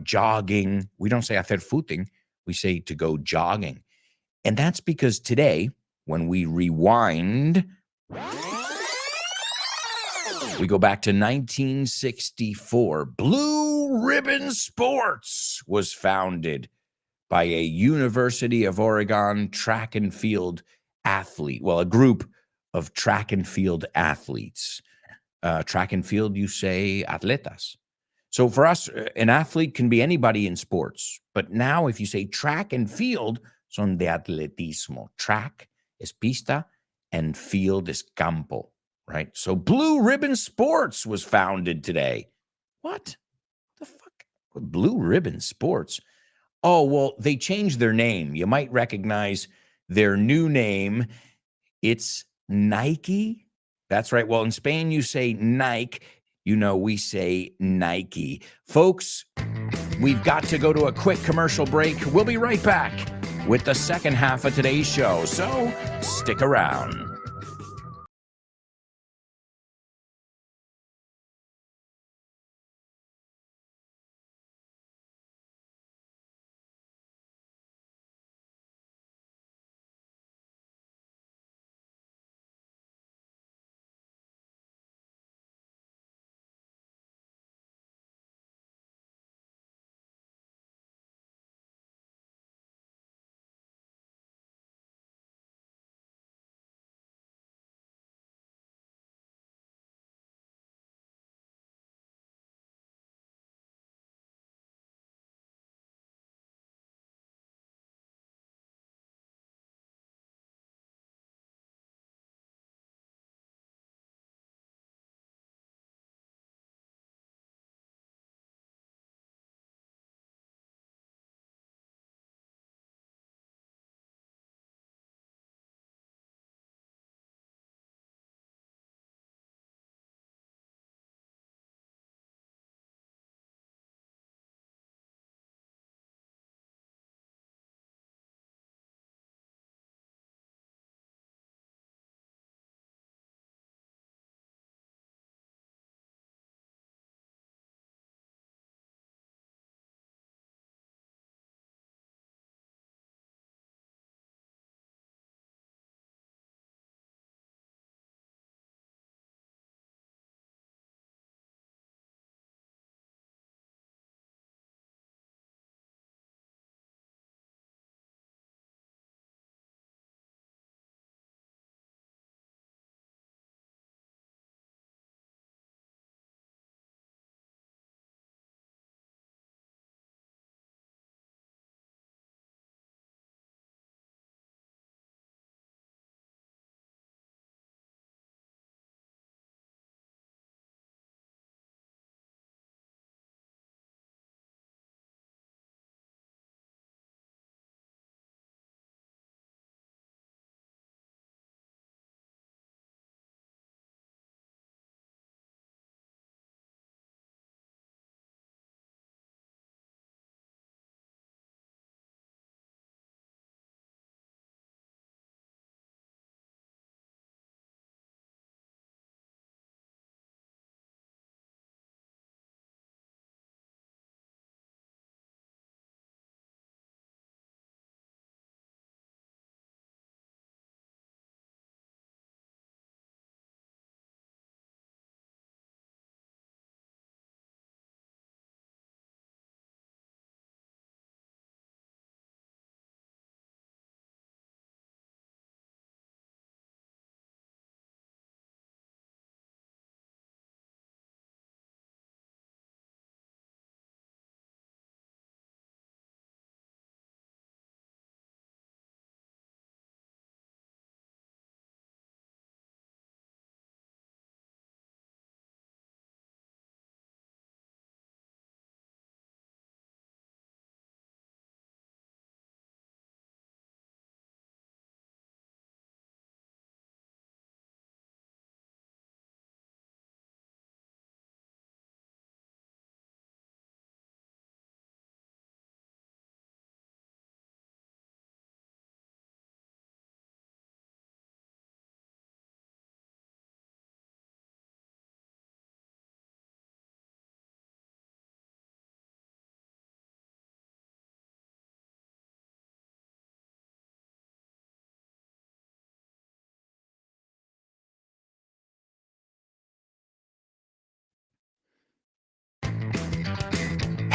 jogging. We don't say hacer footing. We say to go jogging. And that's because today, when we rewind, we go back to 1964. Blue Ribbon Sports was founded by a University of Oregon track and field athlete. Well, a group of track and field athletes. Track and field, you say atletas. So for us, an athlete can be anybody in sports. But now if you say track and field, son de atletismo. Track es pista and field is campo, right? So Blue Ribbon Sports was founded today. What the fuck? Blue Ribbon Sports? Oh, well, they changed their name. You might recognize their new name. It's Nike. That's right. Well, in Spain, you say Nike. We say Nike. Folks, we've got to go to a quick commercial break. We'll be right back with the second half of today's show. So stick around.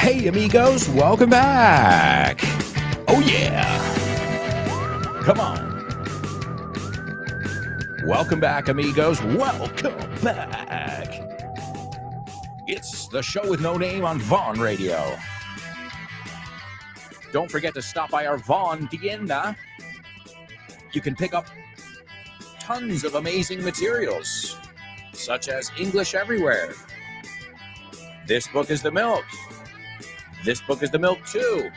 Hey, amigos, welcome back. Oh, yeah. Come on. Welcome back, amigos. Welcome back. It's the show with no name on Vaughn Radio. Don't forget to stop by our Vaughn Tienda. You can pick up tons of amazing materials, such as English Everywhere. This book is the milk. This book is the milk too.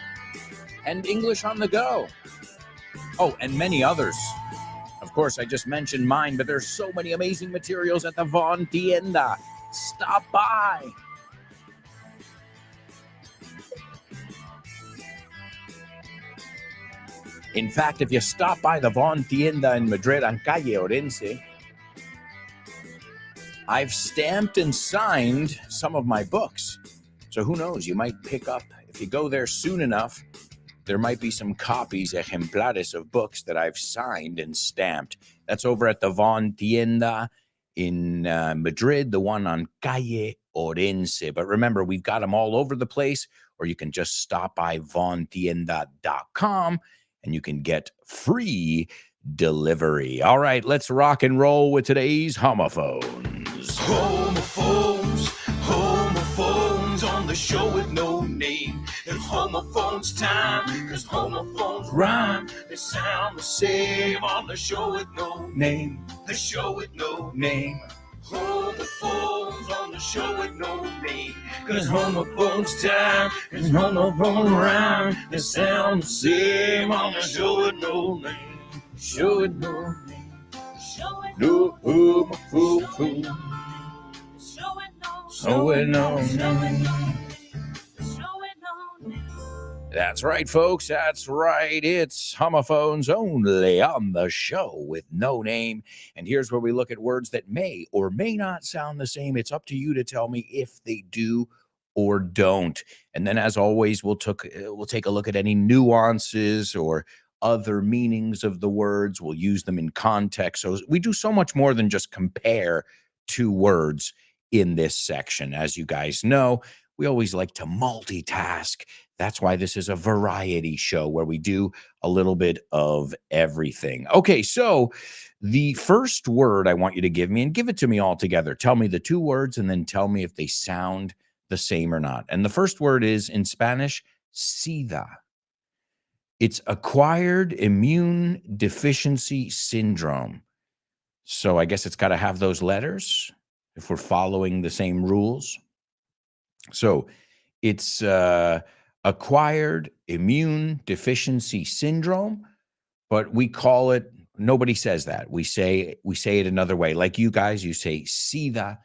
And English on the go. Oh, and many others. Of course, I just mentioned mine, but there's so many amazing materials at the Vaughn Tienda. Stop by. In fact, if you stop by the Vaughn Tienda in Madrid on Calle Orense, I've stamped and signed some of my books. So who knows, you might pick up, if you go there soon enough, there might be some copies, ejemplares of books that I've signed and stamped. That's over at the Vaughn Tienda in Madrid, the one on Calle Orense. But remember, we've got them all over the place, or you can just stop by vaughntienda.com and you can get free delivery. All right, let's rock and roll with today's homophones. Homophones, homophones on the show with no name. It's homophones time, cause homophones rhyme. They sound the same on the show with no name. The show with no name. Homophones on the show with no name. Cause homophones time, cause homophones rhyme. They sound the same on the show with no name. Show with no name. No homophones. Show with no name. That's right, folks. That's right. It's homophones only on the show with no name. And here's where we look at words that may or may not sound the same. It's up to you to tell me if they do or don't. And then, as always, we'll take a look at any nuances or other meanings of the words. We'll use them in context. So we do so much more than just compare two words in this section. As you guys know, we always like to multitask. That's why this is a variety show where we do a little bit of everything. Okay, so the first word I want you to give me, and give it to me all together. Tell me the two words and then tell me if they sound the same or not. And the first word is, in Spanish, SIDA. It's acquired immune deficiency syndrome. So I guess it's got to have those letters if we're following the same rules. So it's acquired immune deficiency syndrome, but we call it, nobody says that. We say it another way. Like you guys, you say SIDA.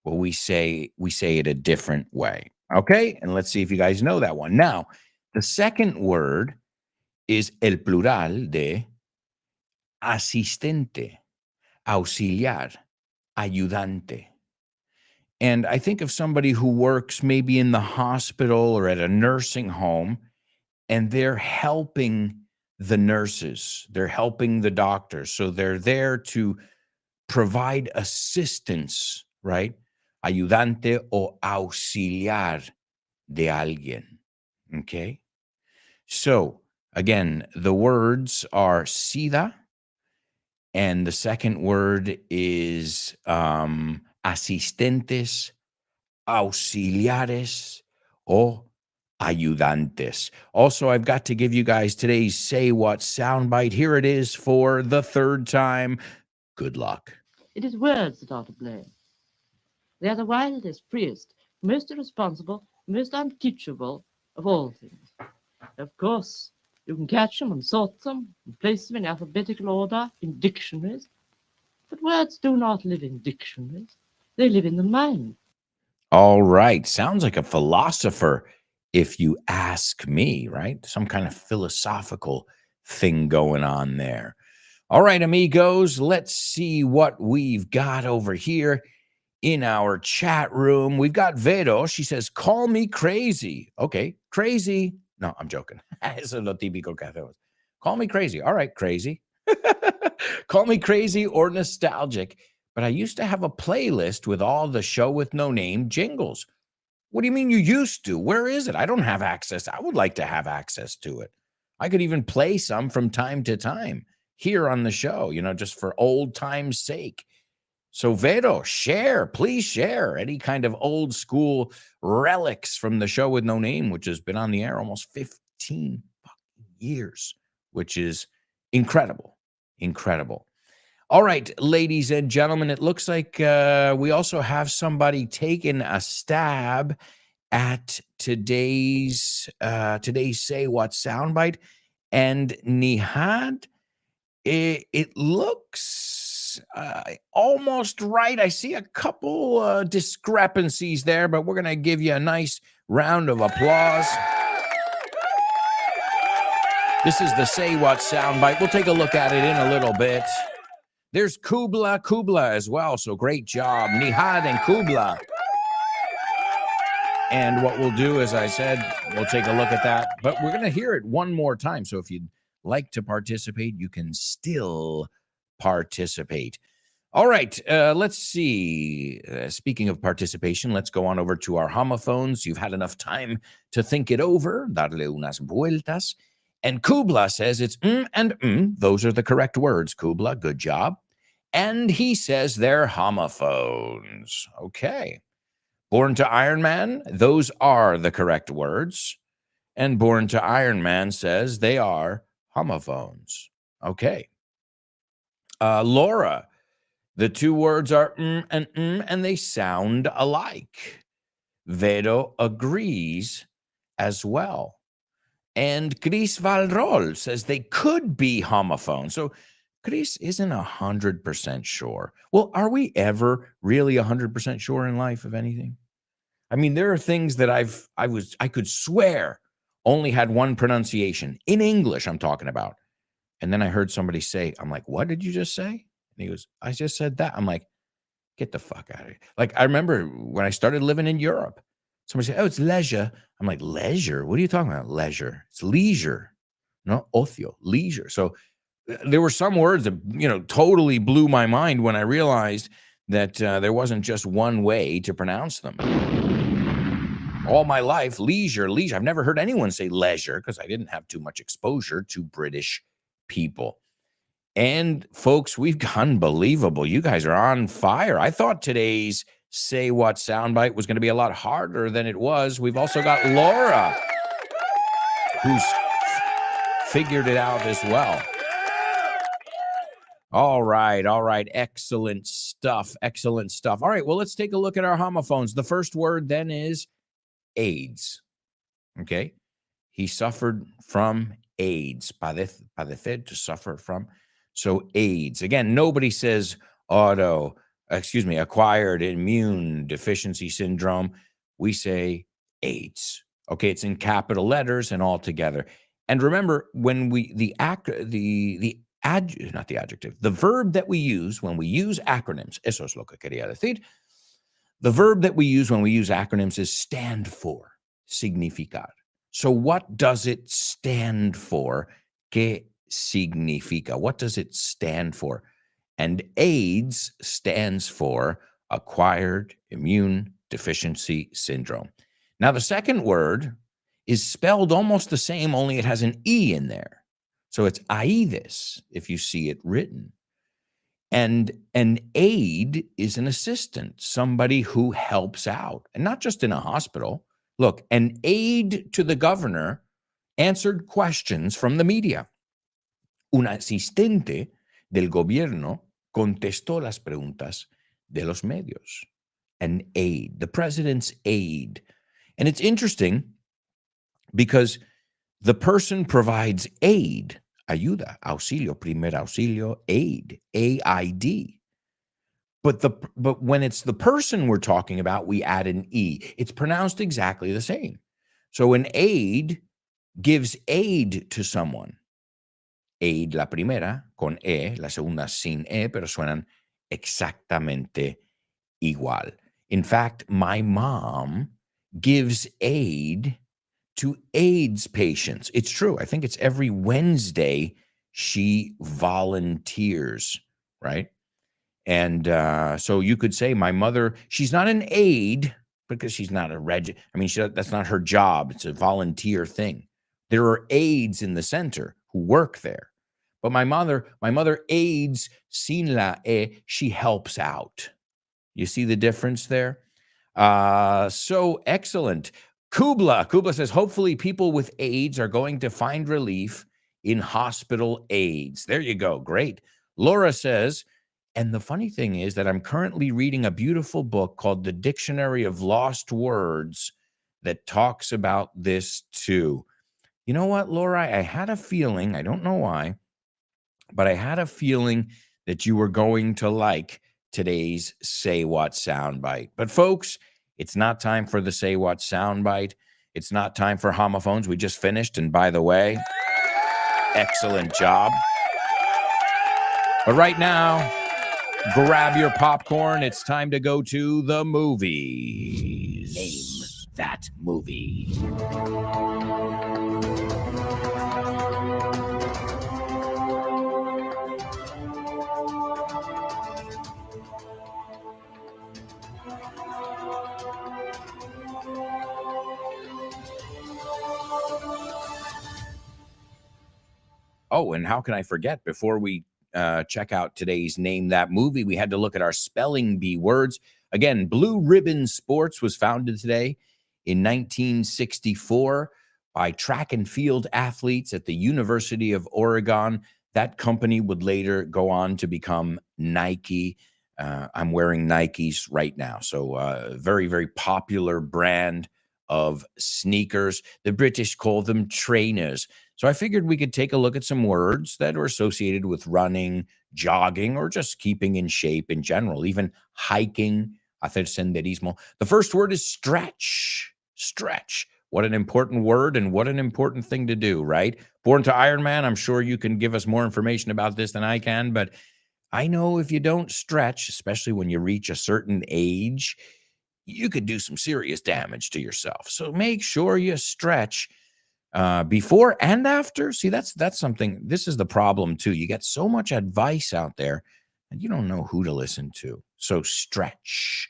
Well, we say it a different way. Okay? And let's see if you guys know that one. Now, the second word is el plural de asistente, auxiliar, ayudante. And I think of somebody who works maybe in the hospital or at a nursing home, and they're helping the nurses, they're helping the doctors. So they're there to provide assistance, right? Ayudante o auxiliar de alguien. Okay? So again, the words are SIDA, and the second word is asistentes, auxiliares, o ayudantes. Also, I've got to give you guys today's Say What soundbite. Here it is for the third time. Good luck. It is words that are to blame. They are the wildest, freest, most irresponsible, most unteachable of all things. Of course, you can catch them and sort them and place them in alphabetical order in dictionaries. But words do not live in dictionaries. They live in the mind. All right. Sounds like a philosopher, if you ask me, right? Some kind of philosophical thing going on there. All right, amigos, let's see what we've got over here in our chat room. We've got Vero. She says, call me crazy. Okay, crazy. No, I'm joking. Eso es lo típico que hacemos. Call me crazy. All right, crazy. Call me crazy or nostalgic. But I used to have a playlist with all the show with no name jingles. What do you mean you used to? Where is it? I don't have access. I would like to have access to it. I could even play some from time to time here on the show, just for old time's sake. So Vero, please share any kind of old school relics from the show with no name, which has been on the air almost 15 years, which is incredible. Incredible. All right, ladies and gentlemen, it looks like we also have somebody taking a stab at today's Say What soundbite. And Nihad, it looks almost right. I see a couple discrepancies there, but we're going to give you a nice round of applause. This is the Say What soundbite. We'll take a look at it in a little bit. There's Kubla as well, so great job. Nihad and Kubla. And what we'll do, as I said, we'll take a look at that, but we're going to hear it one more time. So if you'd like to participate, you can still participate. All right, let's see. Speaking of participation, let's go on over to our homophones. You've had enough time to think it over. Darle unas vueltas. And Kubla says it's and those are the correct words, Kubla. Good job. And he says they're homophones. Okay. Born to Iron Man, those are the correct words. And Born to Iron Man says they are homophones. Okay. Laura, the two words are and they sound alike. Vero agrees as well. And Chris Valrol says they could be homophones. So Chris isn't 100% sure. Well, are we ever really 100% sure in life of anything? I mean, there are things that I could swear only had one pronunciation in English. I'm talking about. And then I heard somebody say, I'm like, what did you just say? And he goes, I just said that. I'm like, get the fuck out of here. Like, I remember when I started living in Europe, somebody said, oh, it's leisure. I'm like, leisure? What are you talking about? Leisure. It's leisure. No, ocio, leisure. So there were some words that, totally blew my mind when I realized that there wasn't just one way to pronounce them. All my life, leisure. I've never heard anyone say leisure because I didn't have too much exposure to British people. And folks, we've got unbelievable. You guys are on fire. I thought today's Say What soundbite was going to be a lot harder than it was. We've also got Laura, who's figured it out as well. All right. Excellent stuff. All right, well, let's take a look at our homophones. The first word then is AIDS. Okay. He suffered from AIDS. Padecer, to suffer from. So AIDS. Again, nobody says acquired immune deficiency syndrome. We say AIDS. Okay, it's in capital letters and all together. And remember, when the verb that we use when we use acronyms, eso es lo que quería decir. The verb that we use when we use acronyms is stand for, significar. So what does it stand for? ¿Qué significa? What does it stand for? And AIDS stands for acquired immune deficiency syndrome. Now, the second word is spelled almost the same, only it has an E in there. So it's AIDS if you see it written. And an aide is an assistant, somebody who helps out, and not just in a hospital. Look, an aide to the governor answered questions from the media. Un asistente del gobierno contestó las preguntas de los medios. An aide, the president's aide. And it's interesting because the person provides aid, ayuda, auxilio, primer auxilio, aid, A-I-D. But when it's the person we're talking about, we add an E. It's pronounced exactly the same. So an aid gives aid to someone. Aid, la primera, con E, la segunda sin E, pero suenan exactamente igual. In fact, my mom gives aid to AIDS patients. It's true. I think it's every Wednesday she volunteers, right? And so you could say my mother, she's not an aide, because she's not a that's not her job. It's a volunteer thing. There are aides in the center who work there. But my mother aids sin la e, she helps out. You see the difference there? So excellent. Kubla says, hopefully people with AIDS are going to find relief in hospital aids. There you go. Great. Laura says, and the funny thing is that I'm currently reading a beautiful book called The Dictionary of Lost Words that talks about this too. You know what, Laura? I had a feeling, I don't know why, but I had a feeling that you were going to like today's Say What soundbite. But folks, it's not time for the Say What soundbite. It's not time for homophones. We just finished. And by the way, excellent job. But right now, grab your popcorn. It's time to go to the movies. Name that movie. Oh, and how can I forget, before we check out today's Name That Movie, we had to look at our spelling bee words. Again, Blue Ribbon Sports was founded today in 1964 by track and field athletes at the University of Oregon. That company would later go on to become Nike. I'm wearing Nikes right now. So very, very popular brand of sneakers. The British call them trainers. So I figured we could take a look at some words that are associated with running, jogging, or just keeping in shape in general, even hiking, hacer senderismo. The first word is stretch. Stretch. What an important word and what an important thing to do, right? Born to Iron Man, I'm sure you can give us more information about this than I can, but I know if you don't stretch, especially when you reach a certain age, you could do some serious damage to yourself. So make sure you stretch before and after. See, that's something. This is the problem too. You get so much advice out there and you don't know who to listen to. So stretch.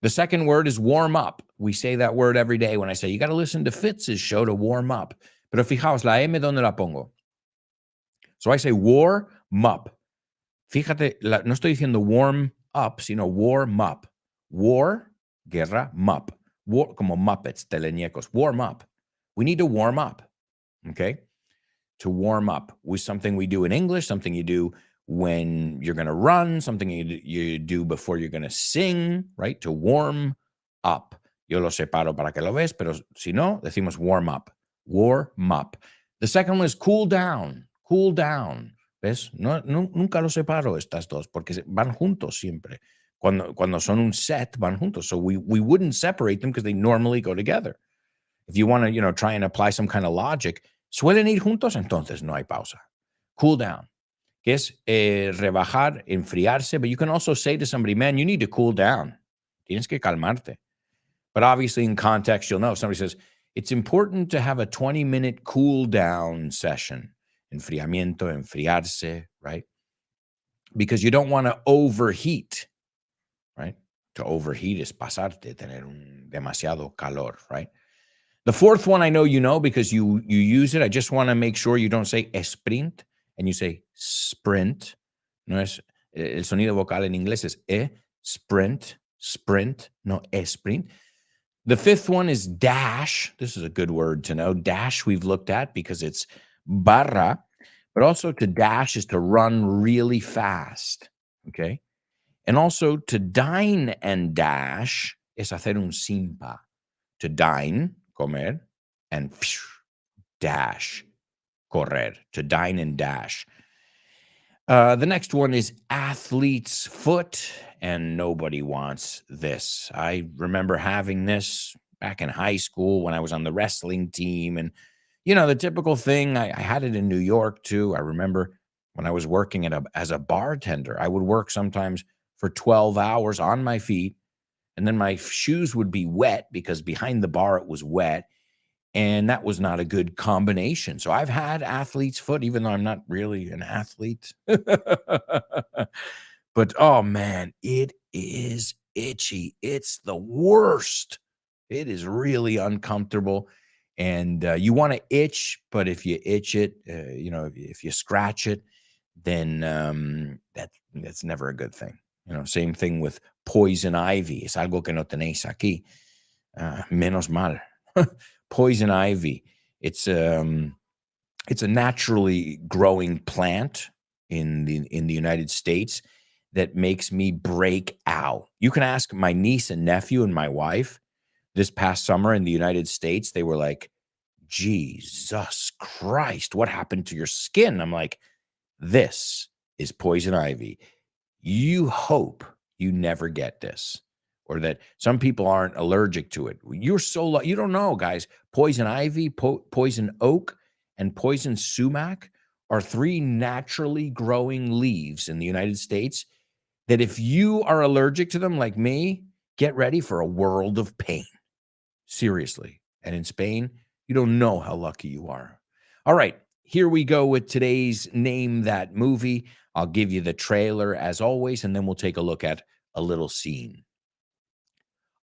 The second word is warm up. We say that word every day when I say, you got to listen to Fitz's show to warm up. Pero fijaos, la M, ¿dónde la pongo? So I say warm up. Fíjate, no estoy diciendo warm up, sino warm up. War, guerra, mup. War, como Muppets, teleñecos. Warm up. We need to warm up, okay? To warm up with something we do in English, something you do when you're going to run, something you do before you're going to sing, right? To warm up. Yo lo separo para que lo ves, pero si no, decimos warm up. Warm up. The second one is cool down. Cool down. ¿Ves? Nunca lo separo estas dos porque van juntos siempre. Cuando son un set, van juntos. So we wouldn't separate them because they normally go together. If you want to, try and apply some kind of logic, suelen ir juntos, entonces no hay pausa. Cool down. Que es rebajar, enfriarse, but you can also say to somebody, man, you need to cool down. Tienes que calmarte. But obviously in context, you'll know. If somebody says, it's important to have a 20-minute cool down session. Enfriamiento, enfriarse, right? Because you don't want to overheat, right? To overheat is pasarte, tener demasiado calor, right? The fourth one I know you know because you use it. I just want to make sure you don't say sprint and you say sprint. No es el sonido vocal en inglés es sprint, no sprint. The fifth one is dash. This is a good word to know. Dash we've looked at because it's barra, but also to dash is to run really fast, okay? And also to dine and dash es hacer un simpa. To dine, comer, and dash, correr. To dine and dash. The next one is athlete's foot, and nobody wants this. I remember having this back in high school when I was on the wrestling team, and the typical thing. I had it in New York too. I remember when I was working as a bartender, I would work sometimes for 12 hours on my feet, and then my shoes would be wet because behind the bar it was wet. And that was not a good combination. So I've had athlete's foot, even though I'm not really an athlete. But, oh, man, it is itchy. It's the worst. It is really uncomfortable. And you want to itch, but if you itch it, if you scratch it, then that's never a good thing. Same thing with poison ivy. Es algo que no tenéis aquí. Menos mal. Poison ivy. It's a naturally growing plant in the United States that makes me break out. You can ask my niece and nephew and my wife this past summer in the United States. They were like, Jesus Christ, what happened to your skin? I'm like, this is poison ivy. You hope you never get this, or that some people aren't allergic to it. You're so you don't know, guys. Poison ivy, poison oak, and poison sumac are 3 naturally growing leaves in the United States that if you are allergic to them like me, get ready for a world of pain. Seriously. And in Spain, you don't know how lucky you are. All right, here we go with today's Name That Movie. I'll give you the trailer as always, and then we'll take a look at a little scene.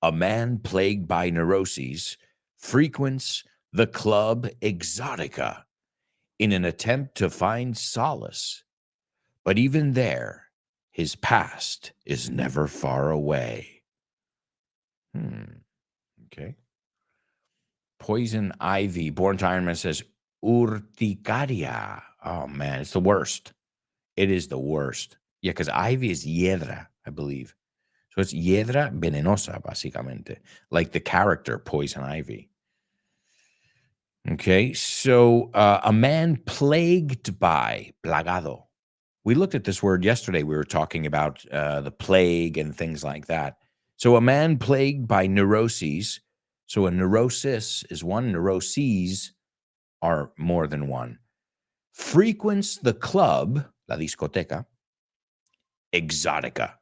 A man plagued by neuroses frequents the club Exotica in an attempt to find solace. But even there, his past is never far away. Okay. Poison ivy. Born to Iron Man says urticaria. Oh, man, it's the worst. It is the worst. Yeah, because ivy is hiedra, I believe. So it's hiedra venenosa, básicamente, like the character Poison Ivy. Okay, so a man plagued by, plagado. We looked at this word yesterday. We were talking about the plague and things like that. So a man plagued by neuroses. So a neurosis is one, neuroses are more than one. Frequents the club, la discoteca, Exotica,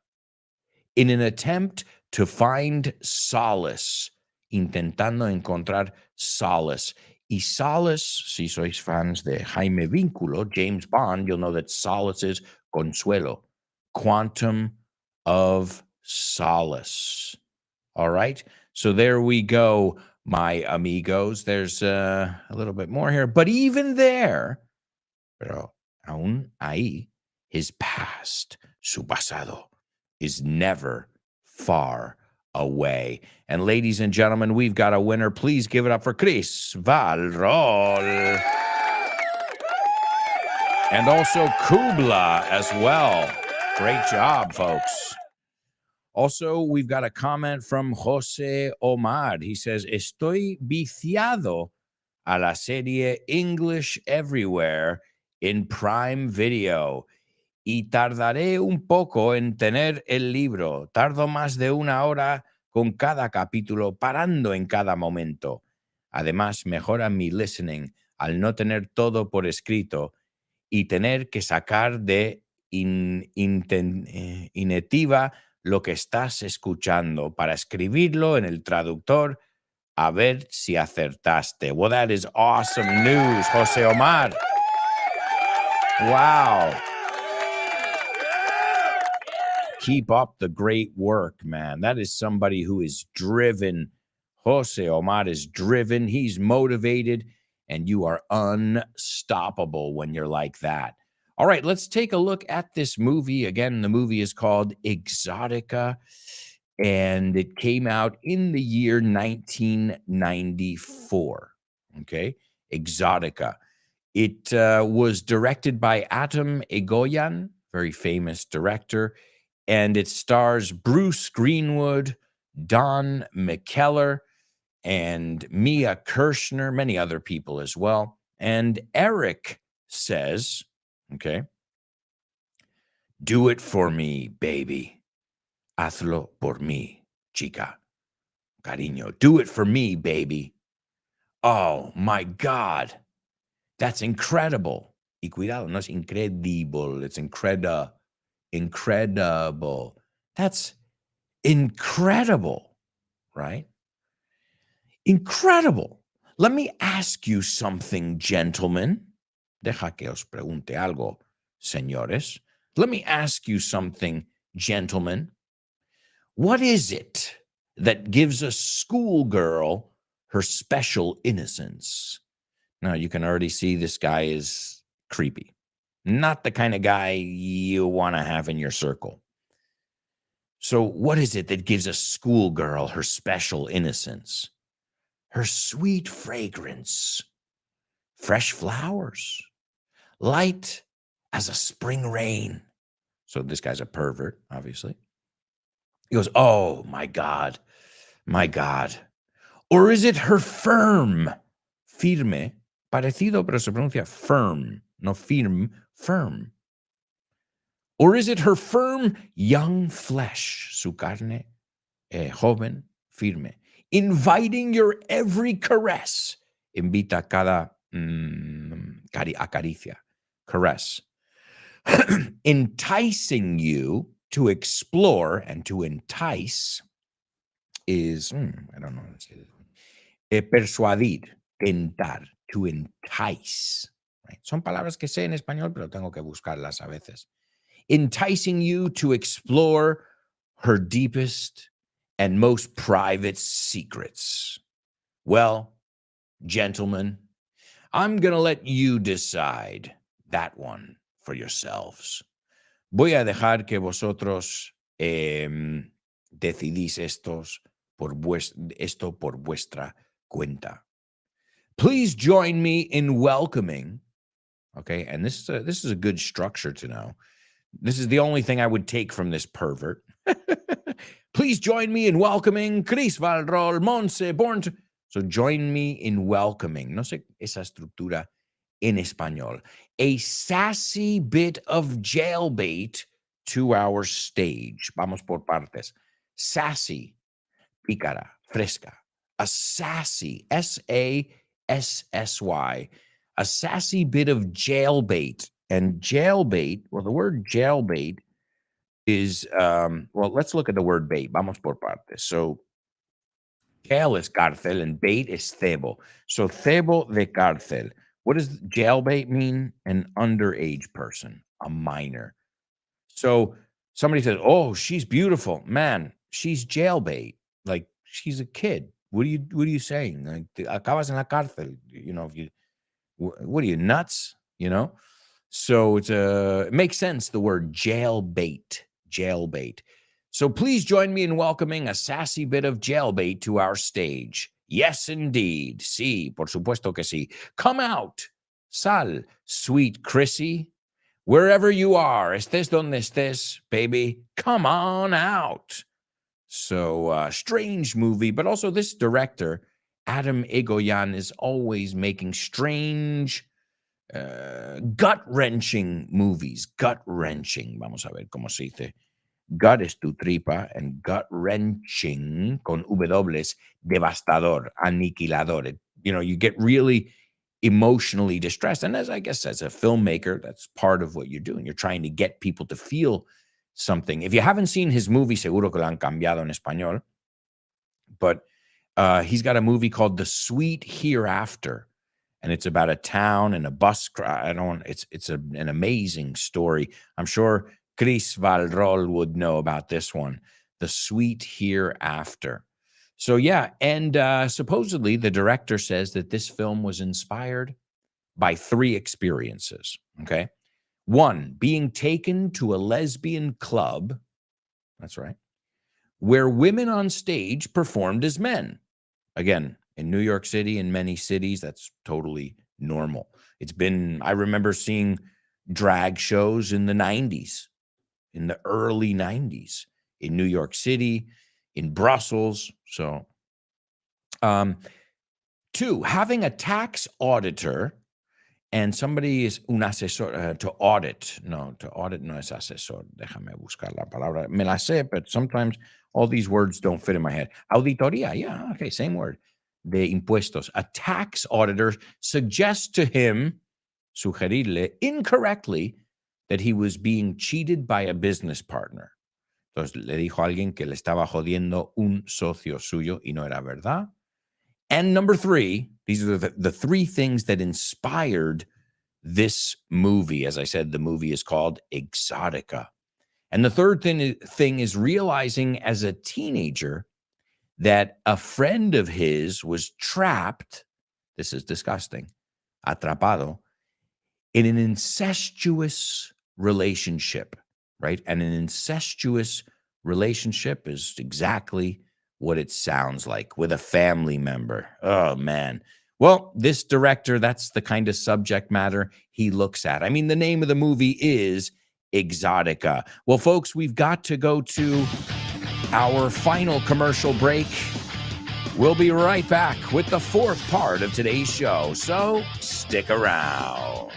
in an attempt to find solace, intentando encontrar solace. Y solace, si sois fans de Jaime Vínculo, James Bond, you'll know that solace is consuelo, quantum of solace. All right, so there we go, my amigos. There's a little bit more here, but even there, pero aún ahí, his past, su pasado, is never far away. And ladies and gentlemen, we've got a winner. Please give it up for Chris Valrol. And also Kubla as well. Great job, folks. Also, we've got a comment from Jose Omar. He says, estoy viciado a la serie English Everywhere in Prime Video. Y tardaré un poco en tener el libro. Tardo más de 1 hora con cada capítulo, parando en cada momento. Además, mejora mi listening al no tener todo por escrito y tener que sacar de inetiva lo que estás escuchando para escribirlo en el traductor a ver si acertaste. Well, that is awesome news, Jose Omar. Wow. Keep up the great work, man. That is somebody who is driven. Jose Omar is driven. He's motivated, and you are unstoppable when you're like that. All right, let's take a look at this movie. Again, the movie is called Exotica, and it came out in the year 1994. Okay, Exotica. It was directed by Atom Egoyan, very famous director. And it stars Bruce Greenwood, Don McKellar, and Mia Kirshner, many other people as well. And Eric says, okay, do it for me, baby. Hazlo por mí, chica. Cariño, do it for me, baby. Oh, my God. That's incredible. Y cuidado, no es incredible, it's incredible. That's incredible, right? Incredible. Let me ask you something, gentlemen. Deja que os pregunte algo, señores. Let me ask you something, gentlemen. What is it that gives a schoolgirl her special innocence? Now, you can already see this guy is creepy. Not the kind of guy you want to have in your circle. So, what is it that gives a schoolgirl her special innocence? Her sweet fragrance, fresh flowers, light as a spring rain. So, this guy's a pervert, obviously. He goes, oh, my God, my God. Or is it her firm, firme, parecido, pero se pronuncia firm, no firm, firm. Or is it her firm young flesh, su carne, joven, firme, inviting your every caress, invita cada acaricia, caress, enticing you to explore, and to entice is, I don't know how to say this. Persuadir, tentar, to entice. Right? Son palabras que sé en español, pero tengo que buscarlas a veces. Enticing you to explore her deepest and most private secrets. Well, gentlemen, I'm going to let you decide that one for yourselves. Voy a dejar que vosotros decidís esto por vuestra cuenta. Please join me in welcoming, okay, and this is a good structure to know. This is the only thing I would take from this pervert. Please join me in welcoming Chris Valrol Monse Born. So join me in welcoming. No sé esa estructura en español. A sassy bit of jailbait to our stage. Vamos por partes. Sassy, pícara, fresca. A sassy, S-A-S-S-Y. A sassy bit of jailbait. And jailbait, well, the word jailbait is, well, let's look at the word bait. Vamos por partes. So, jail is cárcel and bait is cebo. So, cebo de cárcel. What does jailbait mean? An underage person, a minor. So, somebody says, oh, she's beautiful. Man, she's jailbait. Like, she's a kid. What are you saying? Like, acabas en la cárcel. You know, if you, what are you, nuts? You know? So it makes sense, the word jailbait. So please join me in welcoming a sassy bit of jailbait to our stage. Yes, indeed. Sí, por supuesto que sí. Come out. Sal, sweet Chrissy. Wherever you are, estés donde estés, baby, come on out. So strange movie, but also this director, Adam Egoyan, is always making strange, gut-wrenching movies. Gut-wrenching. Vamos a ver cómo se dice. Gut es tu tripa, and gut-wrenching, con W, devastador, aniquilador. You get really emotionally distressed. And I guess as a filmmaker, that's part of what you're doing. You're trying to get people to feel something. If you haven't seen his movie, seguro que lo han cambiado en español. But he's got a movie called The Sweet Hereafter. And it's about a town and a bus crash. It's an amazing story. I'm sure Chris Valrol would know about this one, The Sweet Hereafter. So yeah, and supposedly the director says that this film was inspired by 3 experiences, okay? 1, being taken to a lesbian club, that's right, where women on stage performed as men. Again, in New York City, in many cities, that's totally normal. I remember seeing drag shows in the 90s, in the early 90s, in New York City, in Brussels. So, 2, having a tax auditor and somebody is un asesor to audit. No, to audit no es asesor. Déjame buscar la palabra. Me la sé, but sometimes all these words don't fit in my head. Auditoría, yeah, okay, same word. De impuestos. A tax auditor suggests to him, sugerirle incorrectly, that he was being cheated by a business partner. Entonces le dijo a alguien que le estaba jodiendo un socio suyo y no era verdad. And number 3, these are the 3 things that inspired this movie. As I said, the movie is called Exotica. And the third thing is realizing as a teenager that a friend of his was trapped, this is disgusting, atrapado, in an incestuous relationship, right? And an incestuous relationship is exactly what it sounds like, with a family member. Oh, man. Well, this director, that's the kind of subject matter he looks at. I mean, the name of the movie is Exotica. Well, folks, we've got to go to our final commercial break. We'll be right back with the fourth part of today's show, so stick around.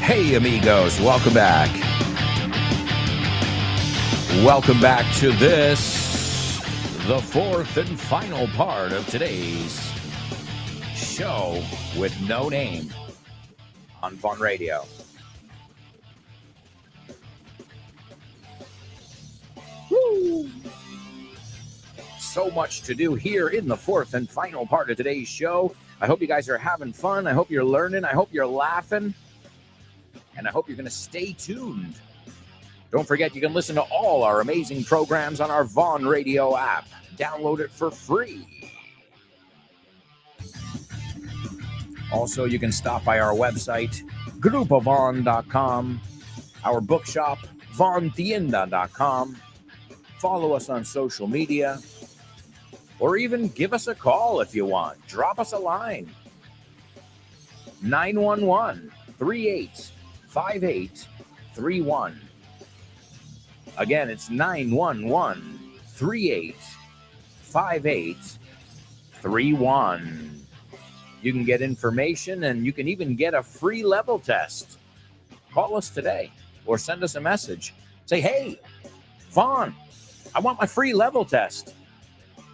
Hey, amigos, welcome back. Welcome back to this, the fourth and final part of today's show with no name on Fun Radio. Woo! So much to do here in the fourth and final part of today's show. I hope you guys are having fun. I hope you're learning. I hope you're laughing. And I hope you're going to stay tuned. Don't forget, you can listen to all our amazing programs on our Vaughn Radio app. Download it for free. Also, you can stop by our website, grupavon.com, our bookshop, vaughntienda.com. Follow us on social media, or even give us a call if you want. Drop us a line. 911-3858-31. Again, it's 911-3858-31. You can get information, and you can even get a free level test. Call us today or send us a message. Say, hey, Vaughn, I want my free level test.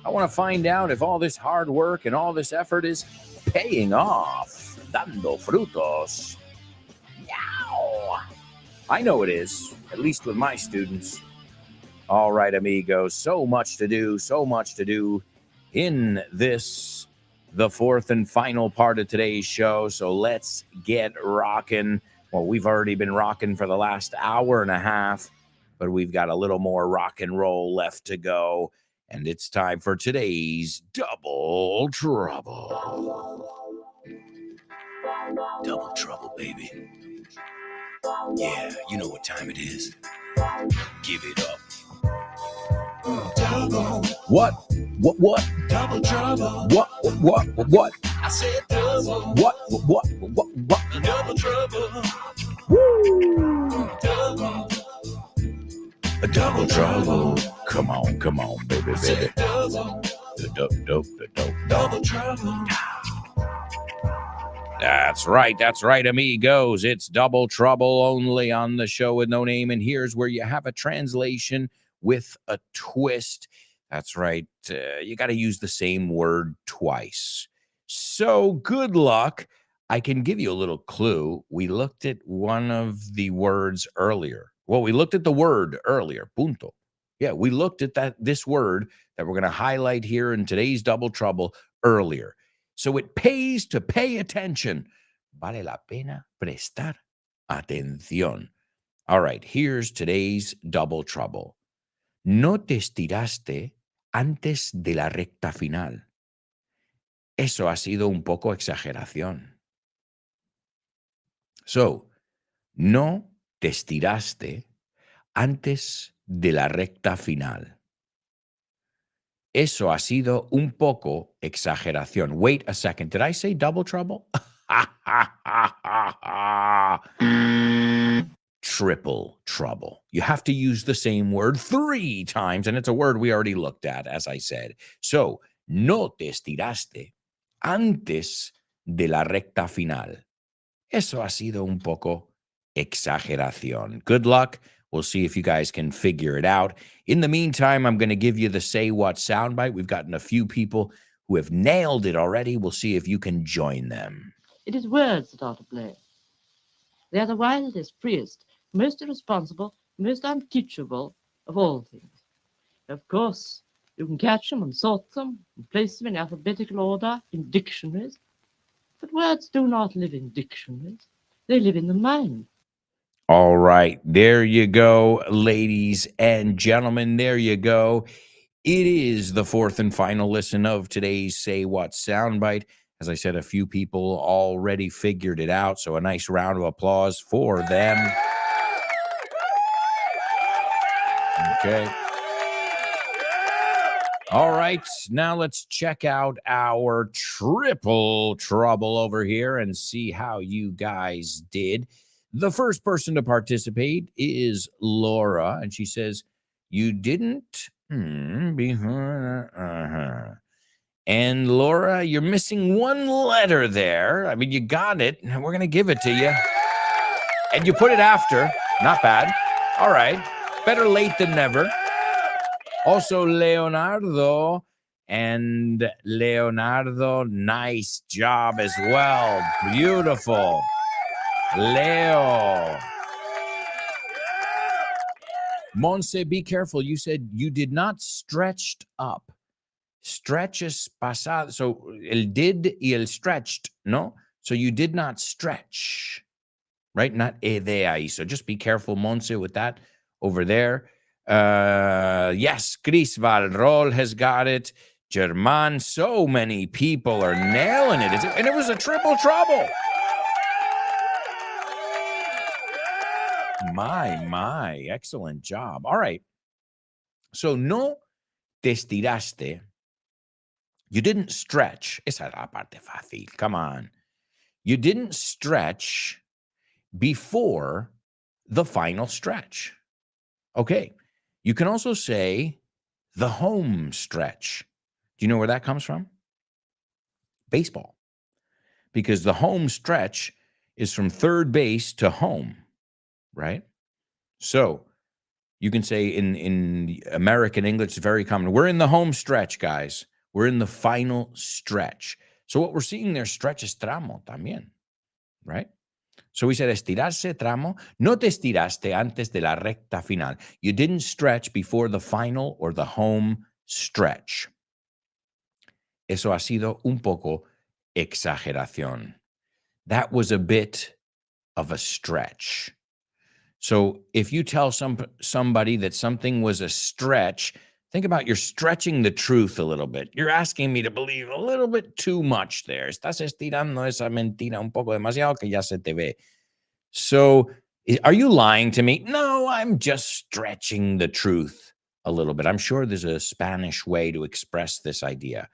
I want to find out if all this hard work and all this effort is paying off, dando frutos. Yow. I know it is, at least with my students. All right, amigos, so much to do in this, the fourth and final part of today's show. So let's get rocking. Well, we've already been rocking for the last hour and a half, but we've got a little more rock and roll left to go. And it's time for today's Double Trouble. Double trouble, baby. Yeah, you know what time it is. Give it up. Double. What? Double trouble. What? I said double. What? Double trouble. Woo! Double. Double trouble. Come on, baby. Said double. Double trouble. That's right, amigos. It's Double Trouble only on the show with no name. And here's where you have a translation with a twist. That's right. You got to use the same word twice. So good luck. I can give you a little clue. We looked at one of the words earlier. Well, we looked at the word earlier. Punto. Yeah, we looked at this word that we're going to highlight here in today's Double Trouble earlier. So it pays to pay attention. Vale la pena prestar atención. All right, here's today's Double Trouble. No te estiraste antes de la recta final. Eso ha sido un poco exageración. So, no te estiraste antes de la recta final. Eso ha sido un poco exageración. Wait a second. Did I say double trouble? Triple trouble. You have to use the same word 3 times, and it's a word we already looked at, as I said. So, no te estiraste antes de la recta final. Eso ha sido un poco exageración. Good luck. We'll see if you guys can figure it out. In the meantime, I'm going to give you the Say What soundbite. We've gotten a few people who have nailed it already. We'll see if you can join them. It is words that are to blame. They are the wildest, freest, most irresponsible, most unteachable of all things. Of course, you can catch them and sort them and place them in alphabetical order in dictionaries. But words do not live in dictionaries. They live in the mind. All right. There you go, ladies and gentlemen. There you go. It is the fourth and final listen of today's Say What soundbite. As I said, a few people already figured it out, so a nice round of applause for them. Okay. All right, now let's check out our triple trouble over here and see how you guys did. The first person to participate is Laura, and she says, you didn't And Laura, you're missing one letter there. I mean, you got it. We're going to give it to you. And you put it after. Not bad. All right. Better late than never. Also, Leonardo. And Leonardo, nice job as well. Beautiful. Leo. Monse, be careful. You said you did not stretched up. Stretch is pasado. So, el did y el stretched, no? So, you did not stretch, right? Not de ahí. So, just be careful, Monse, with that over there. Yes, Chris Valrol has got it. German, so many people are nailing it. And it was a triple trouble. My, excellent job. All right. So, no te estiraste. You didn't stretch. Esa es la parte fácil. Come on. You didn't stretch before the final stretch. Okay. You can also say the home stretch. Do you know where that comes from? Baseball. Because the home stretch is from third base to home, right? So you can say in American English, it's very common. We're in the home stretch, guys. We're in the final stretch. So what we're seeing there, stretch is tramo también, right? So we said estirarse, tramo. No te estiraste antes de la recta final. You didn't stretch before the final or the home stretch. Eso ha sido un poco exageración. That was a bit of a stretch. So if you tell somebody that something was a stretch, think about you're stretching the truth a little bit. You're asking me to believe a little bit too much there. Estás estirando esa mentira un poco demasiado que ya se te ve. So are you lying to me? No, I'm just stretching the truth a little bit. I'm sure there's a Spanish way to express this idea.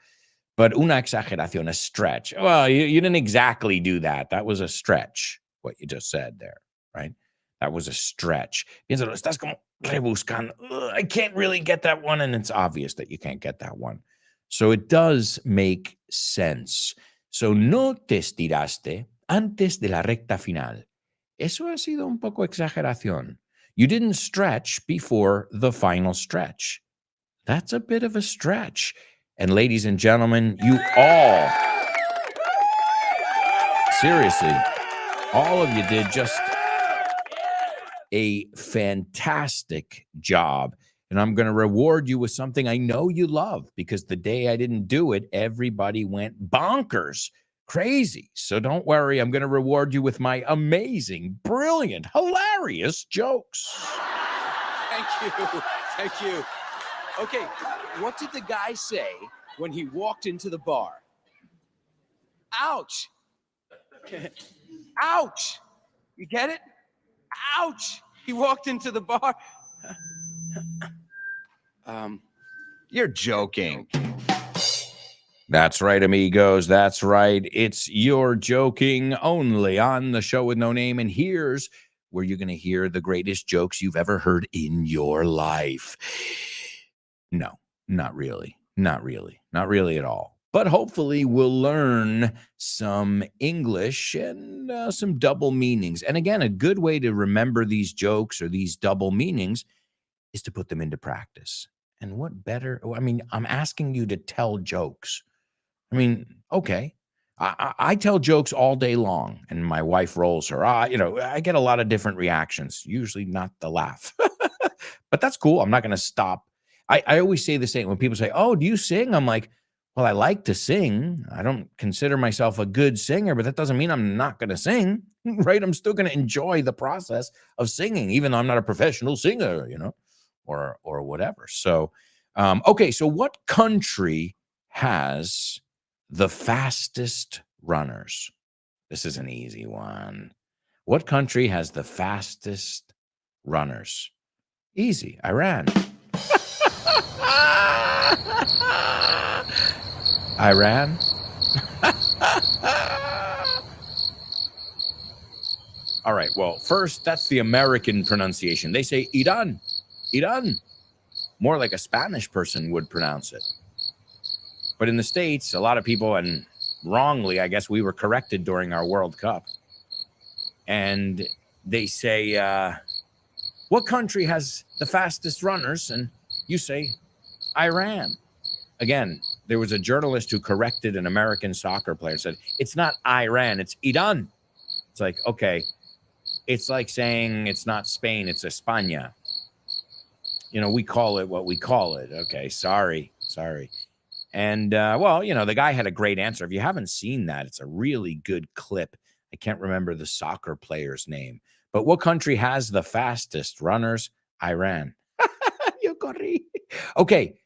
But una exageración, a stretch. Well, you didn't exactly do that. That was a stretch, what you just said there, right? That was a stretch. Piénsalo, estás como rebuscando. I can't really get that one. And it's obvious that you can't get that one. So it does make sense. So no te estiraste antes de la recta final. Eso ha sido un poco exageración. You didn't stretch before the final stretch. That's a bit of a stretch. And ladies and gentlemen, you all, seriously, all of you did just a fantastic job. And I'm going to reward you with something I know you love, because the day I didn't do it, everybody went bonkers, crazy. So don't worry. I'm going to reward you with my amazing, brilliant, hilarious jokes. Thank you. Thank you. Okay, what did the guy say when he walked into the bar? Ouch. Ouch. You get it? Ouch! He walked into the bar. You're joking. That's right, amigos. That's right. It's You're Joking only on the show with no name. And here's where you're going to hear the greatest jokes you've ever heard in your life. No, not really. Not really. Not really at all. But hopefully we'll learn some English and some double meanings. And again, a good way to remember these jokes or these double meanings is to put them into practice. And what better? I mean, I'm asking you to tell jokes. I mean, okay. I tell jokes all day long, and my wife rolls her eye. I get a lot of different reactions, usually not the laugh. But that's cool. I'm not going to stop. I always say the same. When people say, oh, do you sing? I'm like, well, I like to sing. I don't consider myself a good singer, but that doesn't mean I'm not going to sing, right? I'm still going to enjoy the process of singing, even though I'm not a professional singer, or whatever. So, okay. So what country has the fastest runners? This is an easy one. What country has the fastest runners? Easy. Iran. Iran. All right. Well, first, that's the American pronunciation. They say Iran. Iran. More like a Spanish person would pronounce it. But in the States, a lot of people, and wrongly, I guess we were corrected during our World Cup. And they say, what country has the fastest runners? And you say, Iran. Again, there was a journalist who corrected an American soccer player and said, it's not Iran, it's Iran. It's like, okay, it's like saying it's not Spain, it's España. We call it what we call it. Okay, sorry. And, well, the guy had a great answer. If you haven't seen that, it's a really good clip. I can't remember the soccer player's name. But what country has the fastest runners? Iran. You corri. Okay.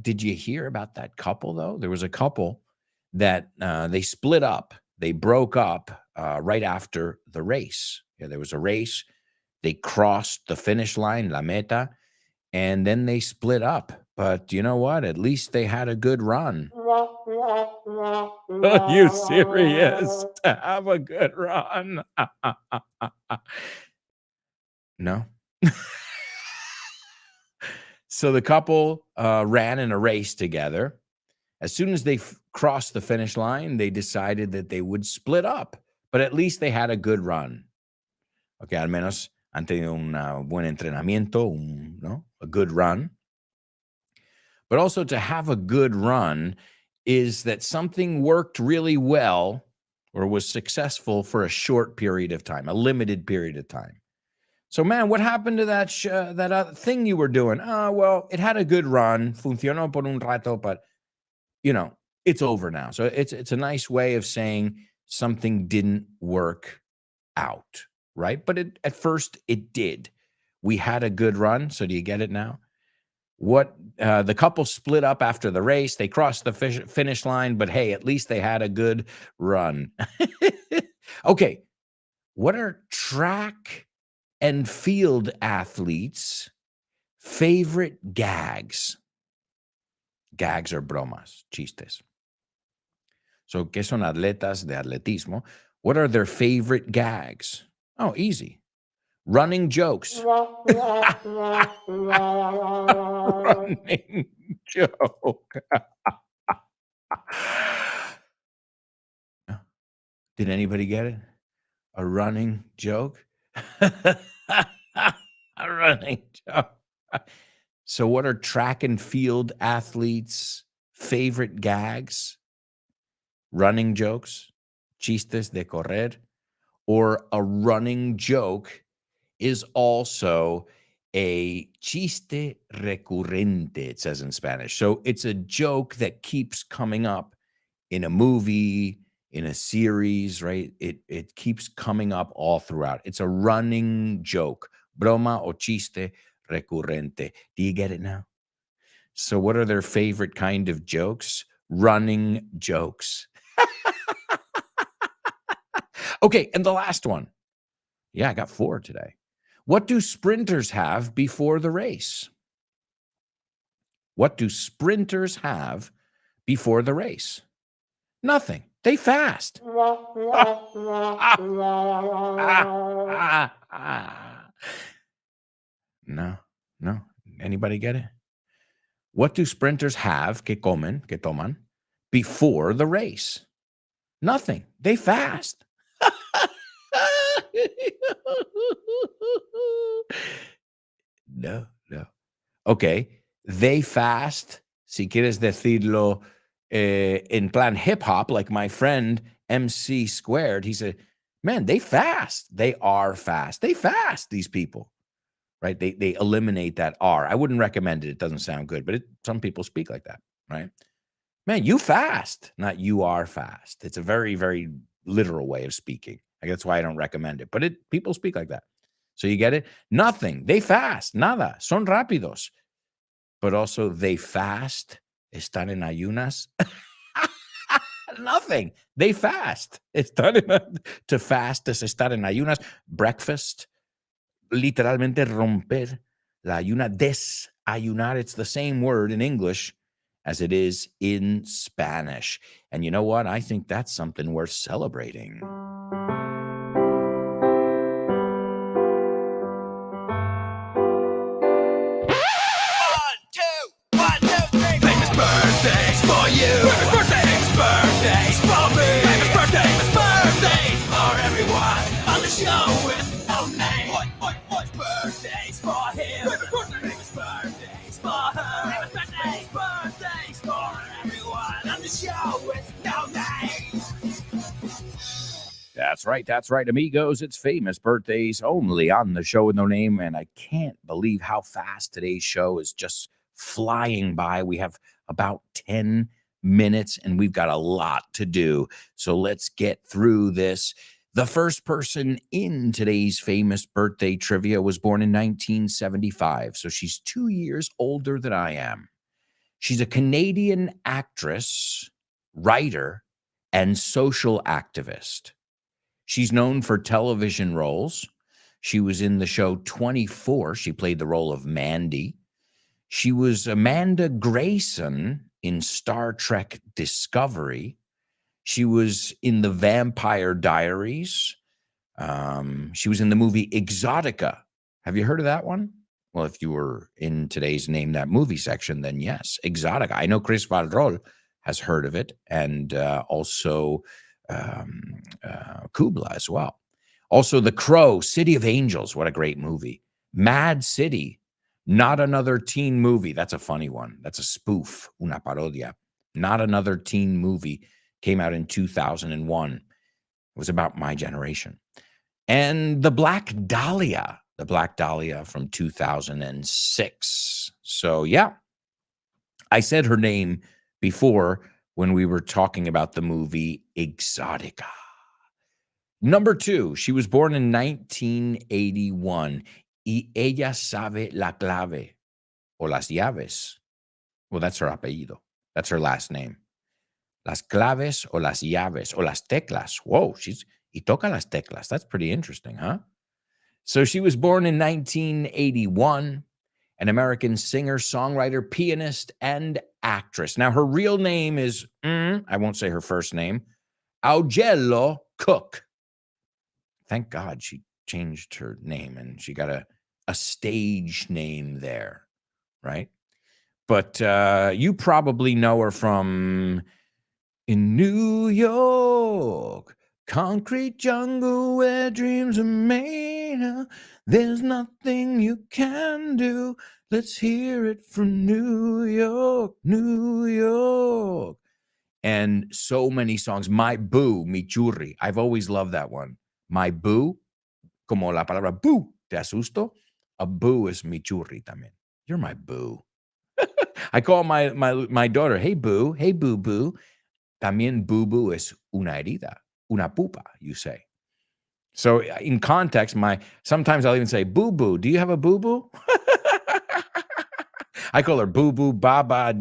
Did you hear about that couple, though? There was a couple that they split up. They broke up right after the race. Yeah, there was a race. They crossed the finish line, la meta, and then they split up. But you know what? At least they had a good run. Are you serious? To have a good run? No. So the couple ran in a race together. As soon as they crossed the finish line, they decided that they would split up. But at least they had a good run. Okay, al menos han tenido un buen entrenamiento, a good run. But also to have a good run is that something worked really well or was successful for a short period of time, a limited period of time. So, man, what happened to that thing you were doing? Well, it had a good run, funcionó por un rato, but, it's over now. So it's a nice way of saying something didn't work out, right? But at first it did. We had a good run. So do you get it now? The couple split up after the race. They crossed the finish line, but hey, at least they had a good run. Okay. What are track and field athletes' favorite gags? Gags are bromas, chistes. So, ¿qué son atletas de atletismo? What are their favorite gags? Oh, easy. Running jokes. Running joke. Did anybody get it? A running joke? A running joke. So what are track and field athletes' favorite gags? Running jokes, chistes de correr, or a running joke is also a chiste recurrente, it says in Spanish. So it's a joke that keeps coming up in a movie, in a series, right? It keeps coming up all throughout. It's a running joke. Broma o chiste recurrente. Do you get it now? So what are their favorite kind of jokes? Running jokes. Okay, and the last one. Yeah, I got 4 today. What do sprinters have before the race? What do sprinters have before the race? Nothing. They fast. No. Anybody get it? What do sprinters have, que toman, before the race? Nothing. They fast. No. Okay. They fast, si quieres decirlo en plan hip hop, like my friend MC Squared, he said, man, they fast. They are fast. They fast, these people, right? They eliminate that R. I wouldn't recommend it. It doesn't sound good, but some people speak like that, right? Man, you fast, not you are fast. It's a very, very literal way of speaking. That's why I don't recommend it, but people speak like that. So you get it? Nothing. They fast. Nada. Son rápidos. But also they fast. Están en ayunas. Nothing. They fast. To fast es estar en ayunas. Breakfast. Literalmente romper la ayuna. Desayunar. It's the same word in English as it is in Spanish. And you know what? I think that's something worth celebrating. Birthdays for you. Birthdays for me. Birthdays for everyone on the show with no name. What? Birthdays for him. Birthdays for her. Birthdays for everyone on the show with no name. That's right, amigos. It's famous birthdays only on the show with no name, and I can't believe how fast today's show is just flying by. We have about 10 minutes, and we've got a lot to do. So let's get through this. The first person in today's famous birthday trivia was born in 1975, so she's 2 years older than I am. She's a Canadian actress, writer, and social activist. She's known for television roles. She was in the show 24. She played the role of Mandy. She was Amanda Grayson in Star Trek Discovery. She was in The Vampire Diaries. She was in the movie Exotica. Have you heard of that one? Well, if you were in today's Name That Movie section, then yes, Exotica. I know Chris Valrol has heard of it, and also Kubla as well. Also, The Crow, City of Angels. What a great movie. Mad City. Not Another Teen Movie. That's a funny one. That's a spoof, una parodia. Not Another Teen Movie came out in 2001. It was about my generation. And The Black Dahlia from 2006. So, yeah, I said her name before when we were talking about the movie Exotica. Number 2, she was born in 1981. Y ella sabe la clave o las llaves. Well, that's her apellido. That's her last name. Las claves o las llaves o las teclas. Whoa, y toca las teclas. That's pretty interesting, huh? So she was born in 1981, an American singer, songwriter, pianist, and actress. Now, her real name is, I won't say her first name, Augello Cook. Thank God she changed her name and she got a stage name there, right? But you probably know her from In New York, concrete jungle where dreams are made. There's nothing you can do. Let's hear it from New York, New York. And so many songs. My Boo, Mi Churri. I've always loved that one. My Boo, como la palabra boo, te asusto. A boo is mi churri también. You're my boo. I call my daughter, hey boo, hey boo boo. También boo boo is una herida, una pupa, you say. So in context, sometimes I'll even say, boo boo, do you have a boo boo? I call her boo boo, baba,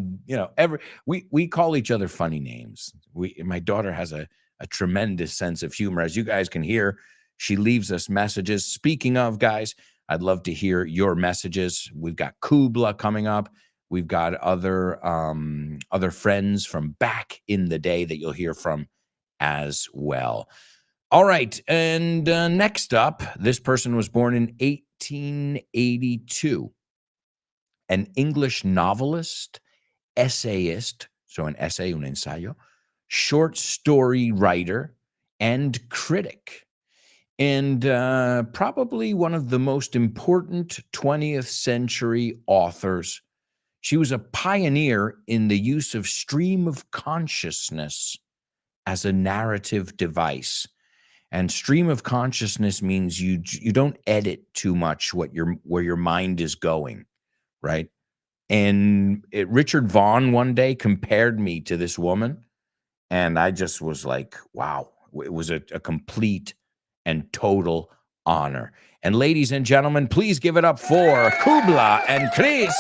we call each other funny names. My daughter has a tremendous sense of humor. As you guys can hear, She leaves us messages. Speaking of, guys, I'd love to hear your messages. We've got Kubla coming up. We've got other friends from back in the day that you'll hear from as well. All right, and next up, this person was born in 1882. An English novelist, essayist, so an essay, un ensayo, short story writer, and critic. And probably one of the most important 20th century authors. She was a pioneer in the use of stream of consciousness as a narrative device. And stream of consciousness means you don't edit too much where your mind is going, right? And Richard Vaughan one day compared me to this woman, and I just was like, wow, it was a complete and total honor. And ladies and gentlemen, please give it up for Kubla and Chris.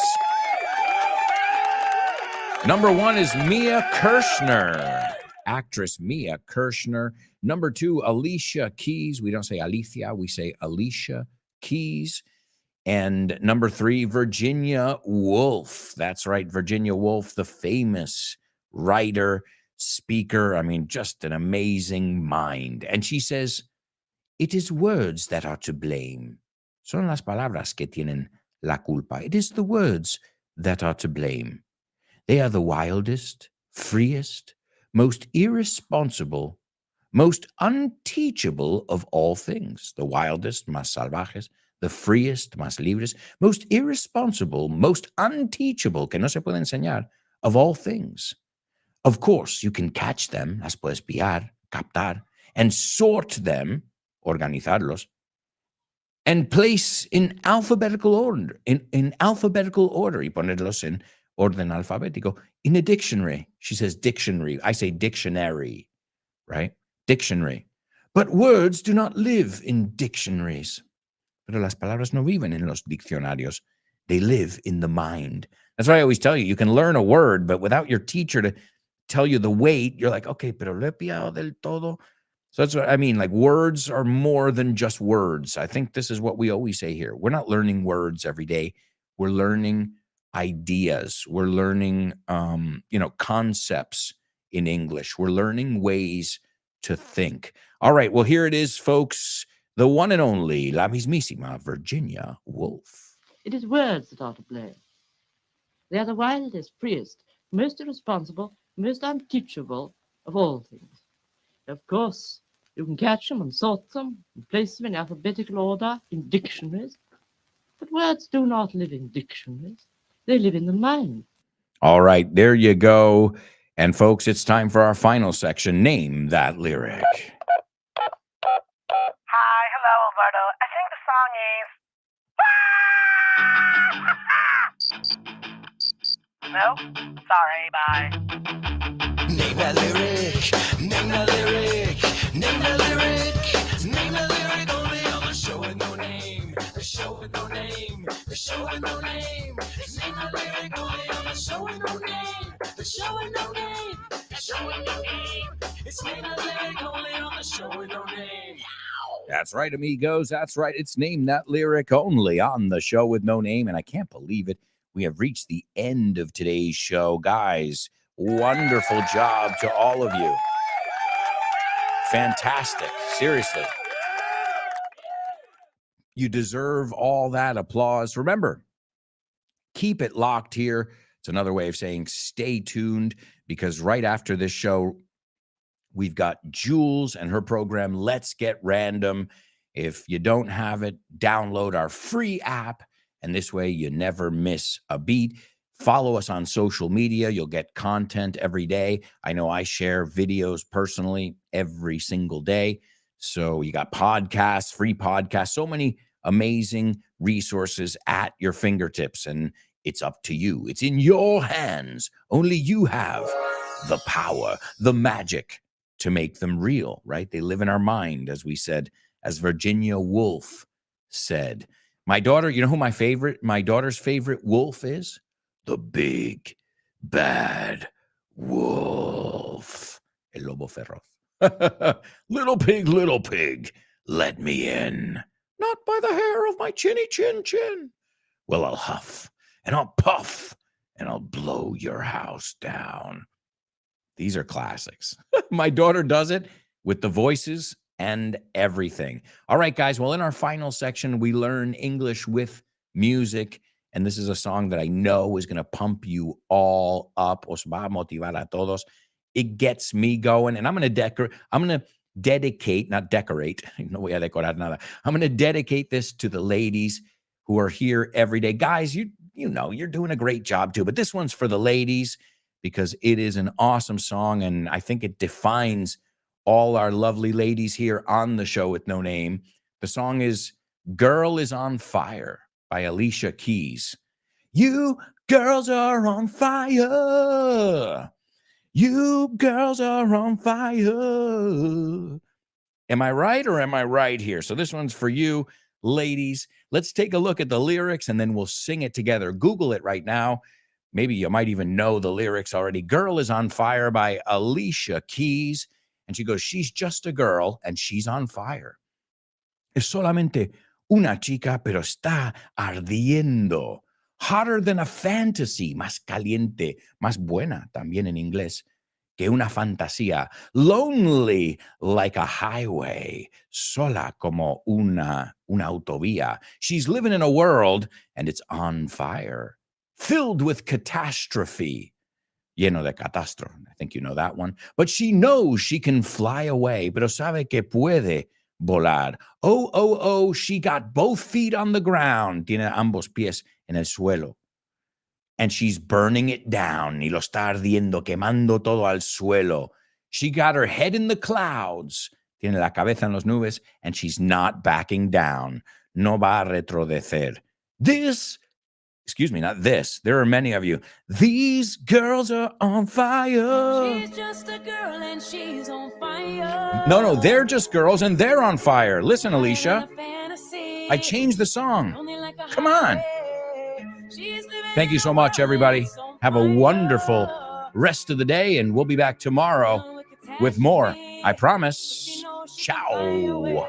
Number 1 is Mia Kirshner, actress Mia Kirshner. Number 2, Alicia Keys. We don't say Alicia, we say Alicia Keys. And number 3, Virginia Woolf. That's right, Virginia Woolf, the famous writer, speaker. I mean, just an amazing mind. And she says, it is words that are to blame. Son las palabras que tienen la culpa. It is the words that are to blame. They are the wildest, freest, most irresponsible, most unteachable of all things. The wildest, más salvajes, the freest, más libres, most irresponsible, most unteachable, que no se puede enseñar, of all things. Of course, you can catch them, las puedes pillar, captar, and sort them, organizarlos, and place in alphabetical order, in alphabetical order, y ponerlos en orden alfabético, in a dictionary. She says dictionary. I say dictionary, right? Dictionary. But words do not live in dictionaries. Pero las palabras no viven en los diccionarios. They live in the mind. That's why I always tell you, you can learn a word, but without your teacher to tell you the weight, you're like, okay, pero lo he pillado del todo. So that's what I mean. Like, words are more than just words. I think this is what we always say here. We're not learning words every day. We're learning ideas. We're learning, concepts in English. We're learning ways to think. All right. Well, here it is, folks. The one and only, la mismísima Virginia Woolf. It is words that are to blame. They are the wildest, freest, most irresponsible, most unteachable of all things. Of course, you can catch them and sort them and place them in alphabetical order in dictionaries. But words do not live in dictionaries. They live in the mind. All right, there you go. And folks, it's time for our final section. Name that lyric. Hi, hello, Alberto. I think the song is... No? Sorry, bye. Name that lyric, name that lyric, name that lyric, name that lyric only on the show with no name, the show with no name, the show with no name. Name that lyric only on the show with no name, the show with no name, the show with no name. It's name that lyric only on the show with no name. That's right, amigos. That's right. It's Name That Lyric only on the show with no name. And I can't believe it. We have reached the end of today's show. Guys, wonderful job to all of you. Fantastic. Seriously. You deserve all that applause. Remember, keep it locked here. It's another way of saying stay tuned, because right after this show, we've got Jules and her program, Let's Get Random. If you don't have it, download our free app, and this way you never miss a beat. Follow us on social media. You'll get content every day. I know I share videos personally every single day. So you got podcasts, free podcasts, so many amazing resources at your fingertips, and it's up to you. It's in your hands. Only you have the power, the magic to make them real, right? They live in our mind, as we said, as Virginia Woolf said. My daughter, you know who my daughter's favorite wolf is? The big, bad wolf. El lobo feroz. Little pig, Let me in. Not by the hair of my chinny chin chin. Well, I'll huff and I'll puff and I'll blow your house down. These are classics. My daughter does it with the voices and everything. All right, guys. Well, in our final section, we learn English with music. And this is a song that I know is going to pump you all up. Os va a motivar a todos. It gets me going. And I'm going to dedicate, not decorate. No voy a decorar nada. I'm going to dedicate this to the ladies who are here every day. Guys, you know, you're doing a great job too. But this one's for the ladies because it is an awesome song. And I think it defines all our lovely ladies here on the show with no name. The song is Girl is on Fire by Alicia Keys. You girls are on fire. You girls are on fire. Am I right or am I right here? So this one's for you, ladies. Let's take a look at the lyrics and then we'll sing it together. Google it right now. Maybe you might even know the lyrics already. Girl is on Fire by Alicia Keys. And she goes, she's just a girl and she's on fire. Es solamente una chica, pero está ardiendo. Hotter than a fantasy, más caliente, más buena también en inglés que una fantasía. Lonely like a highway, sola como una autovía. She's living in a world and it's on fire, filled with catastrophe. Lleno de catástrofe. I think you know that one. But she knows she can fly away, pero sabe que puede volar. Oh, oh, oh, she got both feet on the ground. Tiene ambos pies en el suelo. And she's burning it down. Y lo está ardiendo, quemando todo al suelo. She got her head in the clouds. Tiene la cabeza en las nubes. And she's not backing down. No va a retrodecer. Not this. There are many of you. These girls are on fire. She's just a girl and she's on fire. No, they're just girls and they're on fire. Listen, Alicia. I changed the song. Come on. Thank you so much, everybody. Have a wonderful rest of the day, and we'll be back tomorrow with more. I promise. Ciao.